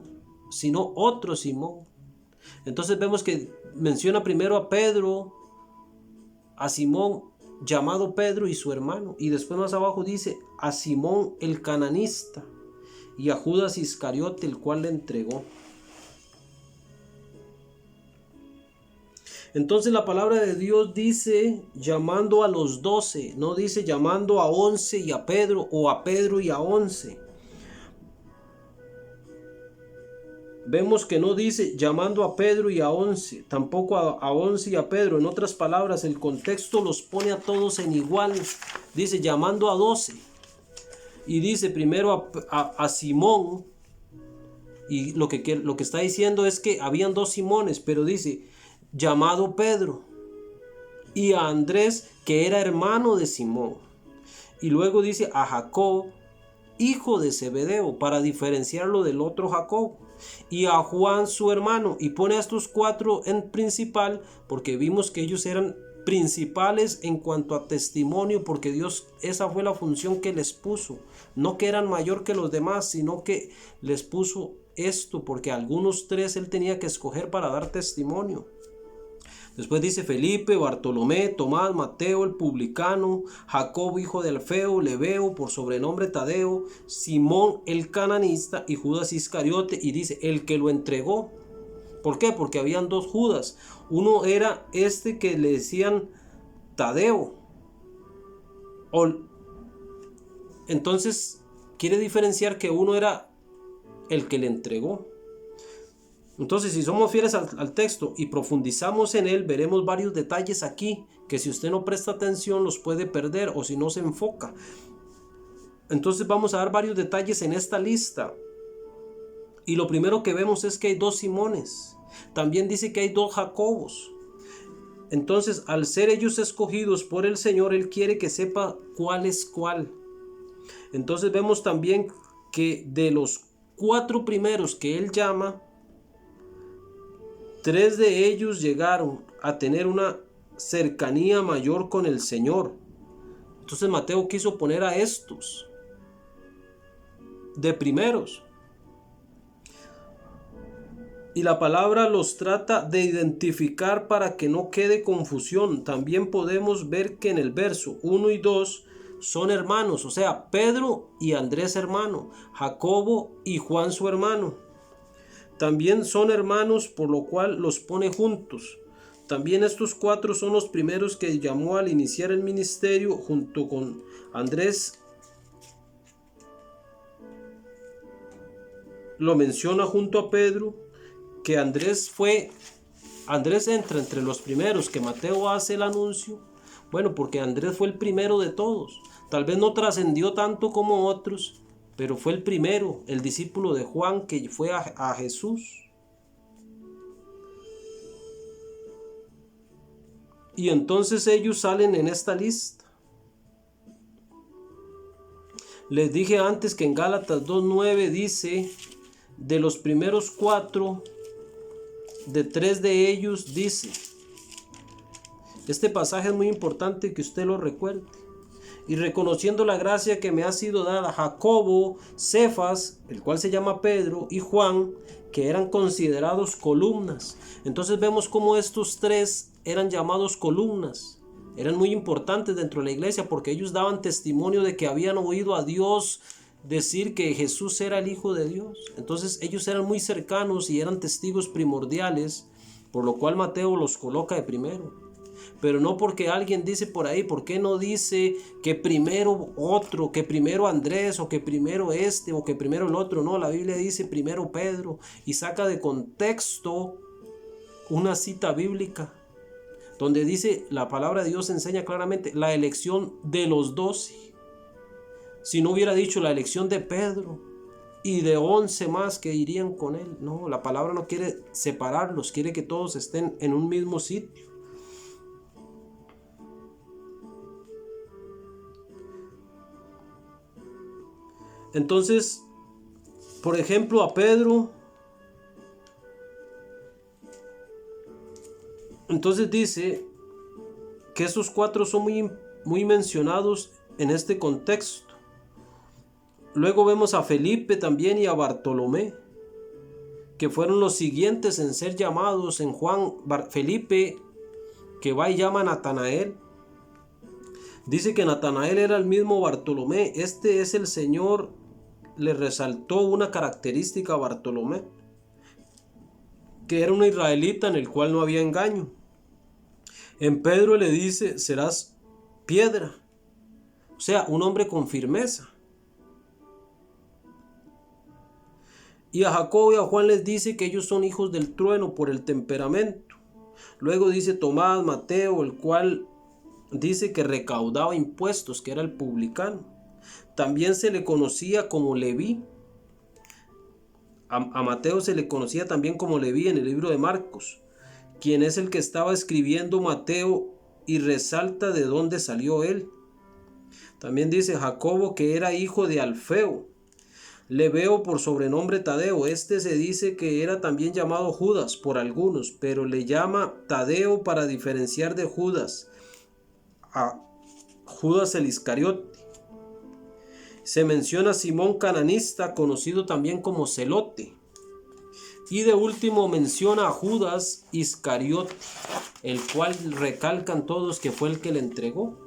sino otro Simón. Entonces vemos que menciona primero a Pedro, a Simón llamado Pedro y su hermano, y después más abajo dice a Simón el cananista y a Judas Iscariote, el cual le entregó. Entonces la palabra de Dios dice llamando a los 12, no dice llamando a 11 y a Pedro, o a Pedro y a 11. Vemos que no dice llamando a Pedro y a 11, tampoco a 11 y a Pedro. En otras palabras, el contexto los pone a todos en igual. Dice llamando a 12. Y dice primero a Simón. Y lo que está diciendo es que habían dos Simones, pero dice llamado Pedro. Y a Andrés, que era hermano de Simón. Y luego dice a Jacob, hijo de Zebedeo, para diferenciarlo del otro Jacob. Y a Juan su hermano, y pone a estos cuatro en principal, porque vimos que ellos eran principales en cuanto a testimonio, porque Dios, esa fue la función que les puso, no que eran mayor que los demás, sino que les puso esto, porque algunos tres él tenía que escoger para dar testimonio. Después dice Felipe, Bartolomé, Tomás, Mateo el publicano, Jacobo hijo de Alfeo, Lebeo por sobrenombre Tadeo, Simón el cananista y Judas Iscariote, y dice el que lo entregó. ¿Por qué? Porque habían dos Judas. Uno era este que le decían Tadeo. Entonces quiere diferenciar que uno era el que le entregó. Entonces, si somos fieles al texto y profundizamos en él, veremos varios detalles aquí que si usted no presta atención los puede perder o si no se enfoca. Entonces vamos a dar varios detalles en esta lista. Y lo primero que vemos es que hay dos Simones. También dice que hay dos Jacobos. Entonces, al ser ellos escogidos por el Señor, Él quiere que sepa cuál es cuál. Entonces vemos también que de los 4 primeros que Él llama, 3 de ellos llegaron a tener una cercanía mayor con el Señor. Entonces Mateo quiso poner a estos de primeros. Y la palabra los trata de identificar para que no quede confusión. También podemos ver que en el verso 1 y 2 son hermanos, o sea, Pedro y Andrés hermano, Jacobo y Juan su hermano. También son hermanos, por lo cual los pone juntos. También estos 4 son los primeros que llamó al iniciar el ministerio junto con Andrés. Lo menciona junto a Pedro, que Andrés entra entre los primeros que Mateo hace el anuncio. Bueno, porque Andrés fue el primero de todos. Tal vez no trascendió tanto como otros, pero fue el primero, el discípulo de Juan que fue a Jesús. Y entonces ellos salen en esta lista. Les dije antes que en Gálatas 2:9 dice, de los primeros 4, de 3 de ellos dice. Este pasaje es muy importante que usted lo recuerde. Y reconociendo la gracia que me ha sido dada, Jacobo, Cefas, el cual se llama Pedro, y Juan, que eran considerados columnas. Entonces vemos cómo estos 3 eran llamados columnas. Eran muy importantes dentro de la iglesia porque ellos daban testimonio de que habían oído a Dios decir que Jesús era el Hijo de Dios. Entonces ellos eran muy cercanos y eran testigos primordiales, por lo cual Mateo los coloca de primero. Pero no porque alguien dice por ahí, ¿por qué no dice que primero otro, que primero Andrés, o que primero este, o que primero el otro? No, la Biblia dice primero Pedro y saca de contexto una cita bíblica donde dice, la palabra de Dios enseña claramente la elección de los 12. Si no hubiera dicho la elección de Pedro y de 11 más que irían con él. No, la palabra no quiere separarlos, quiere que todos estén en un mismo sitio. Entonces, por ejemplo, a Pedro, entonces dice que esos 4 son muy mencionados en este contexto. Luego vemos a Felipe también y a Bartolomé, que fueron los siguientes en ser llamados en Juan. Felipe, que va y llama a Natanael. Dice que Natanael era el mismo Bartolomé. Este es el Señor, le resaltó una característica a Bartolomé, que era un israelita en el cual no había engaño. En Pedro le dice, serás piedra, o sea, un hombre con firmeza. Y a Jacobo y a Juan les dice que ellos son hijos del trueno por el temperamento. Luego dice Tomás, Mateo, el cual dice que recaudaba impuestos, que era el publicano. También se le conocía como Leví. A Mateo se le conocía también como Leví en el libro de Marcos, quien es el que estaba escribiendo Mateo, y resalta de dónde salió él. También dice Jacobo, que era hijo de Alfeo. Le veo por sobrenombre Tadeo. Este se dice que era también llamado Judas por algunos, pero le llama Tadeo para diferenciar de Judas, a Judas el Iscariote. Se menciona Simón Cananista, conocido también como Celote. Y de último menciona a Judas Iscariote, el cual recalcan todos que fue el que le entregó.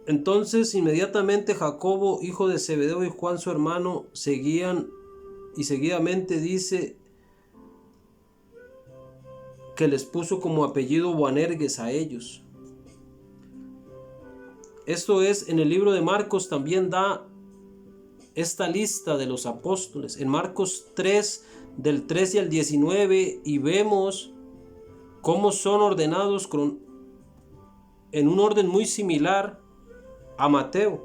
Entonces inmediatamente Jacobo, hijo de Zebedeo, y Juan su hermano seguían, y seguidamente dice que les puso como apellido Boanerges a ellos. Esto es, en el libro de Marcos también da esta lista de los apóstoles. En Marcos 3, del 13 al 19, y vemos cómo son ordenados en un orden muy similar a Mateo.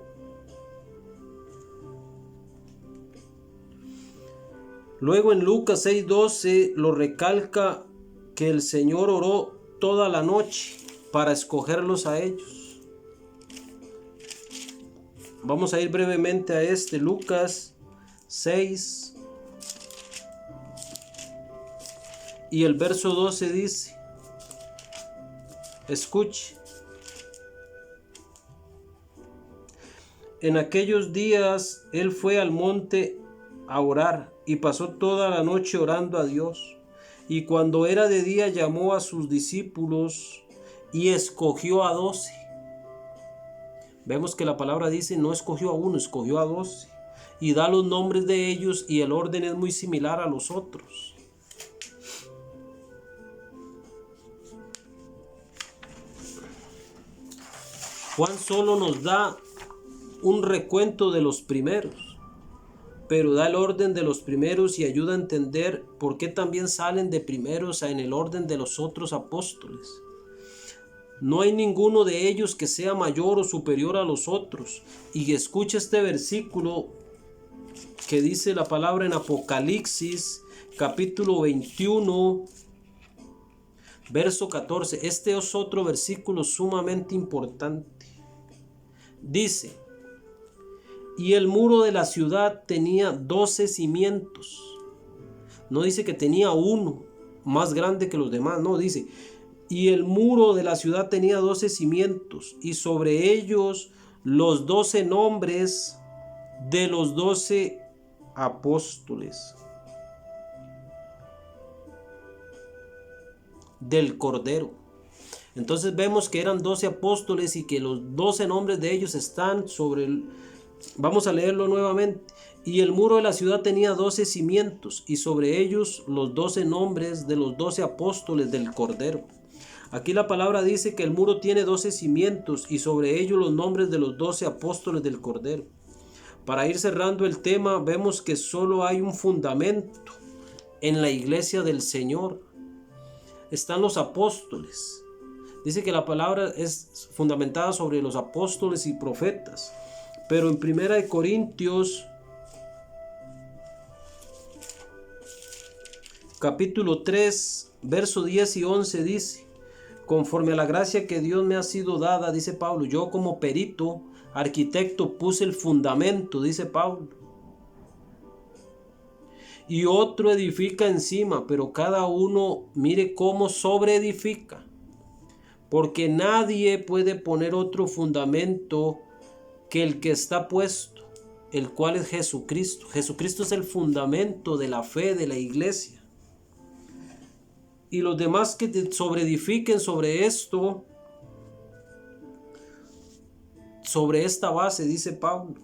Luego en Lucas 6:12 lo recalca que el Señor oró toda la noche para escogerlos a ellos. Vamos a ir brevemente a Lucas 6 y el verso 12 dice, escuche. En aquellos días él fue al monte a orar y pasó toda la noche orando a Dios. Y cuando era de día llamó a sus discípulos y escogió a 12. Vemos que la palabra dice no escogió a uno, escogió a 12. Y da los nombres de ellos, y el orden es muy similar a los otros. Juan solo nos da un recuento de los primeros, pero da el orden de los primeros y ayuda a entender por qué también salen de primeros en el orden de los otros apóstoles. No hay ninguno de ellos que sea mayor o superior a los otros. Y escucha este versículo que dice la palabra en Apocalipsis capítulo 21 verso 14. Este es otro versículo sumamente importante. Dice, y el muro de la ciudad tenía 12 cimientos. No dice que tenía uno más grande que los demás, no, dice, y el muro de la ciudad tenía 12 cimientos, y sobre ellos los 12 nombres de los 12 apóstoles del Cordero. Entonces vemos que eran 12 apóstoles y que los 12 nombres de ellos están sobre el... Vamos a leerlo nuevamente. Y el muro de la ciudad tenía 12 cimientos, y sobre ellos los 12 nombres de los 12 apóstoles del Cordero. Aquí la palabra dice que el muro tiene 12 cimientos, y sobre ellos los nombres de los 12 apóstoles del Cordero. Para ir cerrando el tema, vemos que solo hay un fundamento en la iglesia del Señor. Están los apóstoles. Dice que la palabra es fundamentada sobre los apóstoles y profetas. Pero en 1 Corintios capítulo 3, verso 10 y 11 dice: conforme a la gracia que Dios me ha sido dada, dice Pablo, yo como perito, arquitecto, puse el fundamento, dice Pablo, y otro edifica encima, pero cada uno mire cómo sobreedifica, porque nadie puede poner otro fundamento que el que está puesto, el cual es Jesucristo. Jesucristo es el fundamento de la fe de la iglesia. Y los demás que sobreedifiquen sobre esto, sobre esta base, dice Pablo.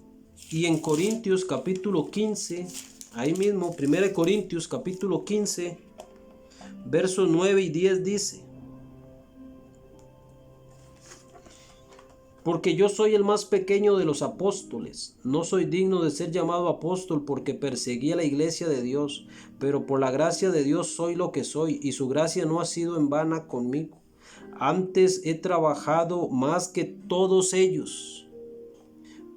Y en Corintios capítulo 15, ahí mismo, 1 Corintios capítulo 15, versos 9 y 10 dice: porque yo soy el más pequeño de los apóstoles, no soy digno de ser llamado apóstol porque perseguí a la iglesia de Dios, pero por la gracia de Dios soy lo que soy, y su gracia no ha sido en vano conmigo. Antes he trabajado más que todos ellos,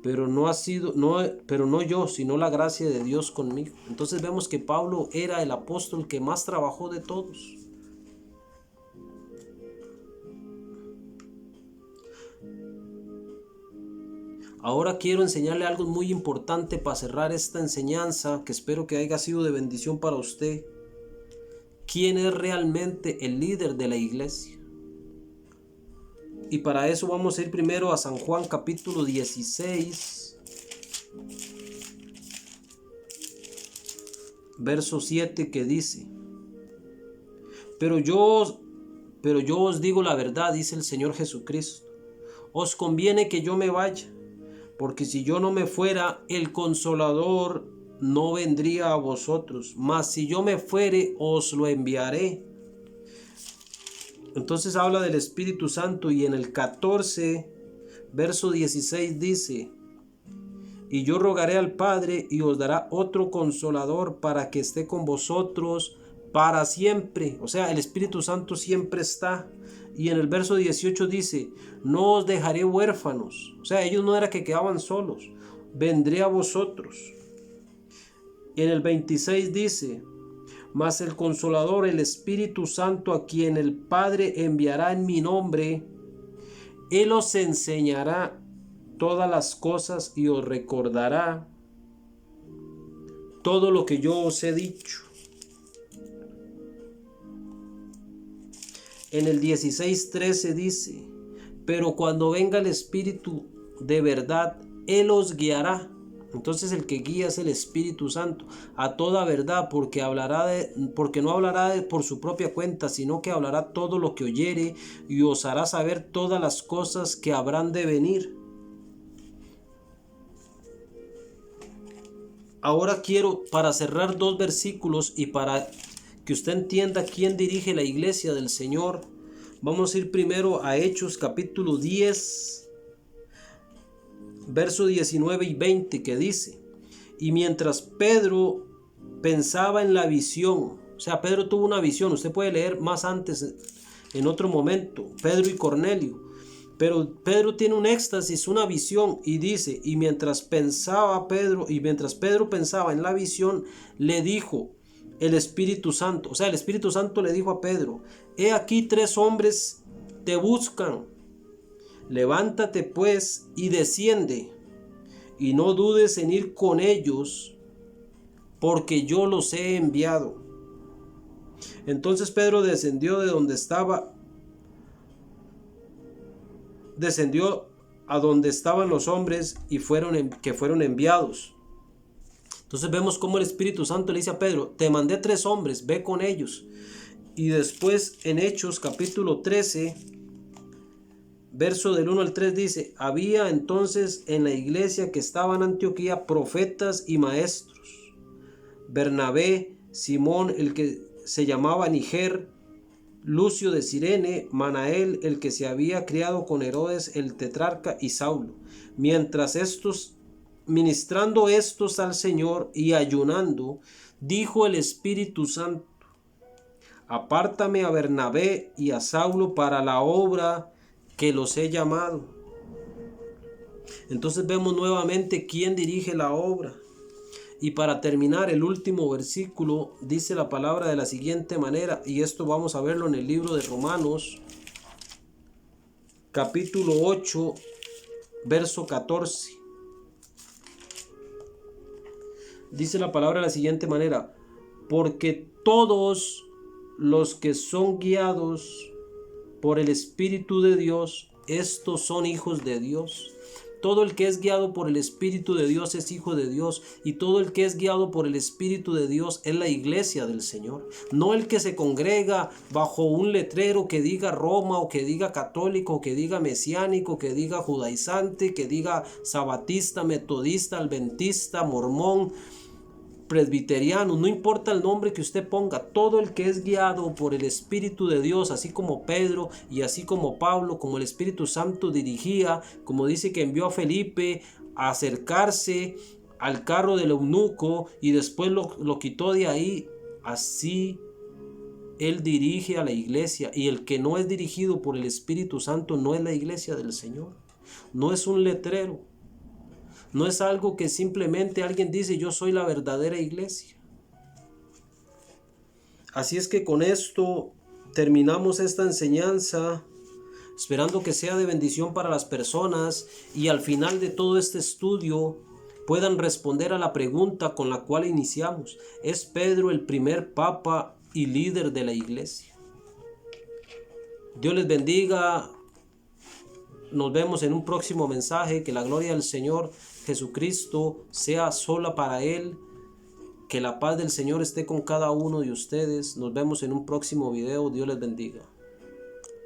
pero no yo, sino la gracia de Dios conmigo. Entonces vemos que Pablo era el apóstol que más trabajó de todos. Ahora quiero enseñarle algo muy importante para cerrar esta enseñanza, que espero que haya sido de bendición para usted. ¿Quién es realmente el líder de la iglesia? Y para eso vamos a ir primero a San Juan capítulo 16, verso 7, que dice: Pero yo os digo la verdad, dice el Señor Jesucristo, os conviene que yo me vaya, porque si yo no me fuera, el Consolador no vendría a vosotros, mas si yo me fuere, os lo enviaré. Entonces habla del Espíritu Santo, y en el 14, verso 16 dice: y yo rogaré al Padre, y os dará otro Consolador para que esté con vosotros para siempre. O sea, el Espíritu Santo siempre está. Y en el verso 18 dice: no os dejaré huérfanos. O sea, ellos no era que quedaban solos. Vendré a vosotros. En el 26 dice: mas el Consolador, el Espíritu Santo, a quien el Padre enviará en mi nombre, Él os enseñará todas las cosas y os recordará todo lo que yo os he dicho. En el 16:13 dice: pero cuando venga el Espíritu de verdad, Él os guiará. Entonces el que guía es el Espíritu Santo a toda verdad, porque no hablará por su propia cuenta, sino que hablará todo lo que oyere, y os hará saber todas las cosas que habrán de venir. Ahora quiero, para cerrar dos versículos y para que usted entienda quién dirige la iglesia del Señor, vamos a ir primero a Hechos capítulo 10, verso 19 y 20, que dice: y mientras Pedro pensaba en la visión, o sea, Pedro tuvo una visión, usted puede leer más antes en otro momento, Pedro y Cornelio, pero Pedro tiene un éxtasis, una visión, y dice: y mientras Pedro pensaba en la visión, le dijo el Espíritu Santo, o sea, el Espíritu Santo le dijo a Pedro: he aquí 3 hombres te buscan, levántate pues y desciende, y no dudes en ir con ellos, porque yo los he enviado. Entonces Pedro descendió de donde estaba, descendió a donde estaban los hombres que fueron enviados. Entonces vemos cómo el Espíritu Santo le dice a Pedro: te mandé 3 hombres, ve con ellos. Y después en Hechos capítulo 13, verso del 1 al 3 dice: había entonces en la iglesia que estaba en Antioquía profetas y maestros: Bernabé, Simón el que se llamaba Niger, Lucio de Cirene, Manael el que se había criado con Herodes el tetrarca, y Saulo. Ministrando estos al Señor y ayunando, dijo el Espíritu Santo: apártame a Bernabé y a Saulo para la obra que los he llamado. Entonces vemos nuevamente quién dirige la obra. Y para terminar, el último versículo dice la palabra de la siguiente manera, y esto vamos a verlo en el libro de Romanos, capítulo 8, verso 14. Dice la palabra de la siguiente manera: porque todos los que son guiados por el Espíritu de Dios, estos son hijos de Dios. Todo el que es guiado por el Espíritu de Dios es hijo de Dios, y todo el que es guiado por el Espíritu de Dios es la iglesia del Señor. No el que se congrega bajo un letrero que diga Roma, o que diga católico, o que diga mesiánico, que diga judaizante, que diga sabatista, metodista, adventista, mormón, presbiteriano. No importa el nombre que usted ponga, todo el que es guiado por el Espíritu de Dios, así como Pedro y así como Pablo, como el Espíritu Santo dirigía, como dice que envió a Felipe a acercarse al carro del eunuco y después lo quitó de ahí, así él dirige a la iglesia. Y el que no es dirigido por el Espíritu Santo no es la iglesia del Señor, no es un letrero. No es algo que simplemente alguien dice: yo soy la verdadera iglesia. Así es que con esto terminamos esta enseñanza, esperando que sea de bendición para las personas, y al final de todo este estudio puedan responder a la pregunta con la cual iniciamos: ¿es Pedro el primer papa y líder de la iglesia? Dios les bendiga. Nos vemos en un próximo mensaje. Que la gloria del Señor Jesucristo sea sola para Él. Que la paz del Señor esté con cada uno de ustedes. Nos vemos en un próximo video. Dios les bendiga.